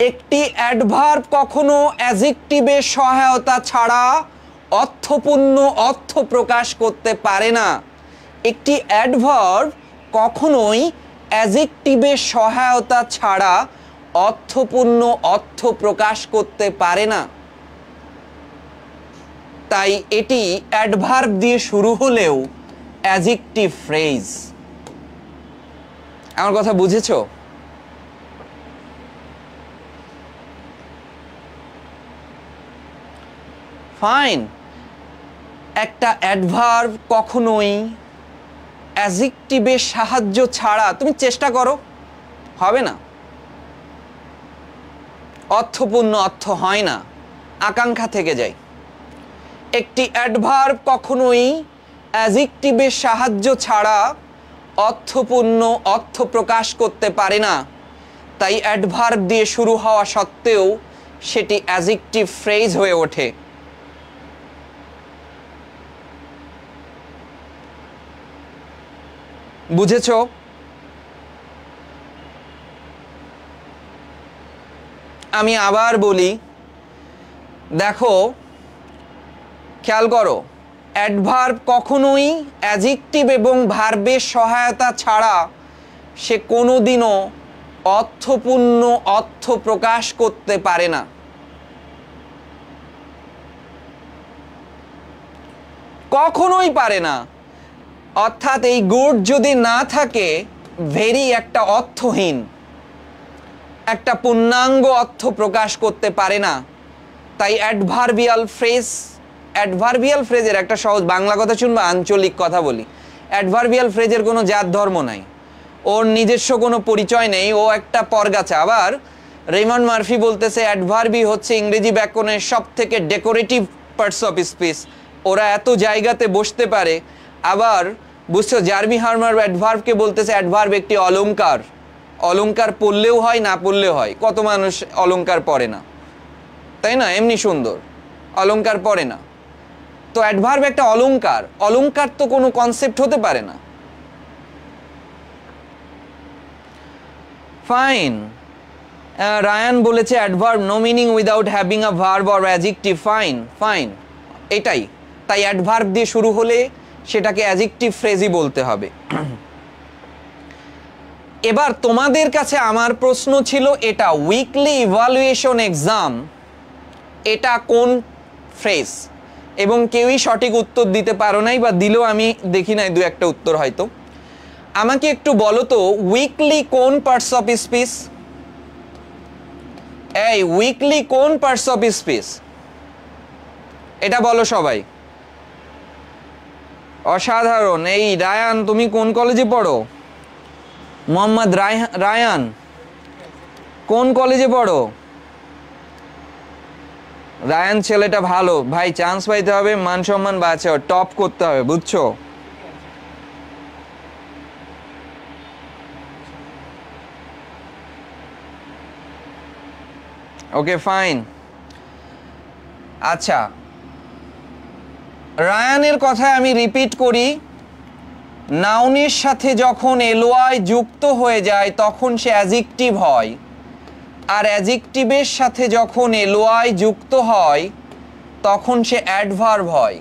একটি অ্যাডভার্ব কখনো অ্যাডজেক্টিভের সহায়তা ছাড়া অর্থপূর্ণ অর্থ প্রকাশ করতে পারে না। একটি অ্যাডভার্ব কখনোই অ্যাডজেক্টিভের সহায়তা ছাড়া অর্থপূর্ণ অর্থ প্রকাশ করতে পারে না, তাই এটি অ্যাডভার্ব দিয়ে শুরু হলেও অ্যাডজেক্টিভ ফ্রেজ। আমার কথা বুঝেছো? ফাইন। একটা অ্যাডভার্ব কখনোই অ্যাডজেক্টিভের সাহায্য ছাড়া, তুমি চেষ্টা করো, হবে না। অর্থপূর্ণ অর্থ হয় না, আকাঙ্ক্ষা থেকে যায়। একটি অ্যাডভার্ব কখনোই অ্যাডজেক্টিভের সাহায্য ছাড়া অর্থপূর্ণ অর্থ প্রকাশ করতে পারে না, তাই অ্যাডভার্ব দিয়ে শুরু হওয়া সত্ত্বেও সেটি অ্যাডজেক্টিভ ফ্রেজ হয়ে ওঠে। বুঝেছো? আমি আবার বলি, দেখো, খেয়াল করো, অ্যাডভার্ব কখনোই অ্যাডজেক্টিভ এবং ভার্বের সহায়তা ছাড়া সে কোনোদিনও অর্থপূর্ণ অর্থ প্রকাশ করতে পারে না। কখনোই পারে না। অর্থাৎ এই গুড যদি না থাকে, ভেরি একটা অর্থহীন, একটা পূর্ণাঙ্গ অর্থ প্রকাশ করতে পারে না। তাই অ্যাডভার্বিয়াল ফ্রেজের একটা সহজ বাংলা কথা শুনবা, আঞ্চলিক কথা বলি। অ্যাডভার্বিয়াল ফ্রেজের কোনো জাত ধর্ম নাই, ওর নিজস্ব কোনো পরিচয় নেই, ও একটা পরগাছা। আবার রেমন্ড মার্ফি বলতেছে অ্যাডভার্বই হচ্ছে ইংরেজি ব্যাকরণের সব থেকে ডেকোরেটিভ পার্টস অফ স্পিচ, ওরা এত জায়গাতে বসতে পারে। আবার বুঝছো, জার্মি হার্মার অ্যাডভার্বকে বলতেছে অ্যাডভার্ব একটি অলংকার। অলংকার পড়লেও হয়, না পড়লেও হয়। কত মানুষ অলংকার পড়ে না, তাই না? এমনি সুন্দর, অলংকার পড়ে না। তো অ্যাডভার্ব একটা অলংকার। অলংকার তো কোনো কনসেপ্ট হতে পারে না। ফাইন। রায়ান বলেছে adverb no meaning without having a verb or adjective. Fine fine, এটাই। তাই অ্যাডভার্ব দিয়ে শুরু হলে সেটাকে অ্যাডজেক্টিভ ফ্রেজই বলতে হবে। এবার তোমাদের কাছে আমার প্রশ্ন ছিল এটা, উইকলি ইভালুয়েশন এক্সাম, এটা কোন ফ্রেজ? এবং কেউই সঠিক উত্তর দিতে পারো নাই, বা দিলেও আমি দেখি নাই দু একটা উত্তর হয়তো। আমাকে একটু বলো তো, উইকলি কোন পার্টস অফ স্পিচ? এই উইকলি কোন পার্টস অফ স্পিচ? এটা বলো সবাই। অসাধারণ। এই রায়ান, তুমি কোন কলেজে পড়ো? মোহাম্মদ রায়ান কোন কলেজে পড়ো? রায়ান ছেলেটা ভালো ভাই, চান্স পাইতে হবে, মান সম্মান বাঁচে, টপ করতে হবে, বুঝছো? Okay fine. আচ্ছা, রায়ানের কথায় আমি রিপিট করি, নাউনের সাথে যখন এলওয়াই যুক্ত হয়ে যায় তখন সে অ্যাডজেক্টিভ হয়, আর অ্যাডজেক্টিভের সাথে যখন এলওয়াই যুক্ত হয় তখন সে অ্যাডভার্ব হয়।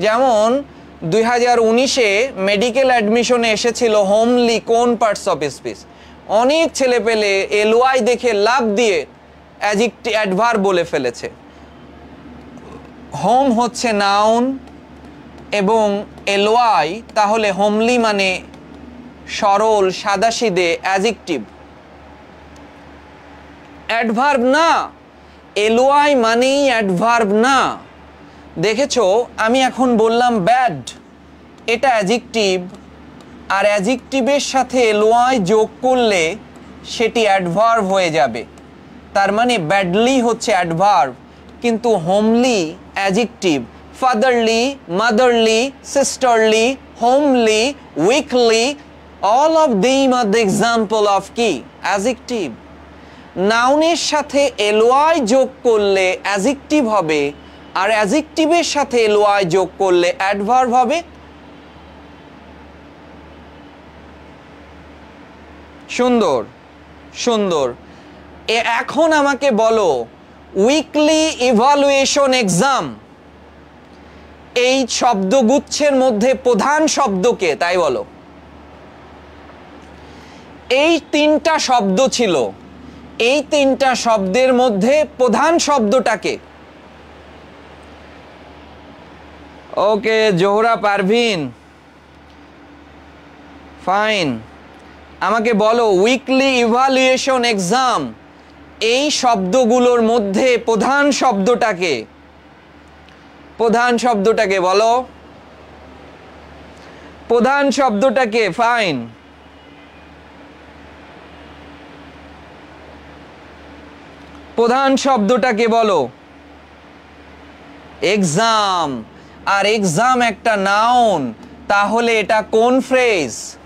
যেমন 2019-এ মেডিকেল অ্যাডমিশনে এসেছিল হোমলি কোন পার্টস অফ স্পিচ। অনেক ছেলে পেলে এলওয়াই দেখে লাভ দিয়ে অ্যাডভার্ব বলে ফেলেছে। হোম হচ্ছে নাউন এবং এলওয়াই, তাহলে হোমলি মানে সরল সাদাসিধে, অ্যাডজেক্টিভ, অ্যাডভার্ব না। এলওয়াই মানেই অ্যাডভার্ব না। দেখেছো, আমি এখন বললাম ব্যাড, এটা অ্যাডজেক্টিভ, আর অ্যাডজেক্টিভের সাথে এলওয়াই যোগ করলে সেটি অ্যাডভার্ব হয়ে যাবে। তার মানে ব্যাডলি হচ্ছে অ্যাডভার্ব, কিন্তু homely adjective. Fatherly, motherly, sisterly, homely, weekly, all of them are the example of কি? অ্যাডজেক্টিভ। নাউনের সাথে এলওয়াই যোগ করলে অ্যাডজেক্টিভ হবে, আর অ্যাডজেক্টিভের সাথে এলওয়াই যোগ করলে অ্যাডভার্ব হবে। সুন্দর সুন্দর। এখন আমাকে বলো, উইকলি ইভালুয়েশন এক্সাম এই শব্দগুচ্ছের মধ্যে প্রধান শব্দকে, তাই বলো। এই তিনটা শব্দ ছিল, এই তিনটা শব্দের মধ্যে প্রধান শব্দটাকে? ওকে জোহরা পারভিন, ফাইন। আমাকে বলো উইকলি ইভালুয়েশন এক্সাম, এই শব্দগুলোর মধ্যে প্রধান শব্দটাকে? প্রধান শব্দটাকে বলো, প্রধান শব্দটাকে? ফাইন। প্রধান শব্দটাকে বলো। এক্সাম। আর এক্সাম একটা নাউন, তাহলে এটা কোন ফ্রেজ?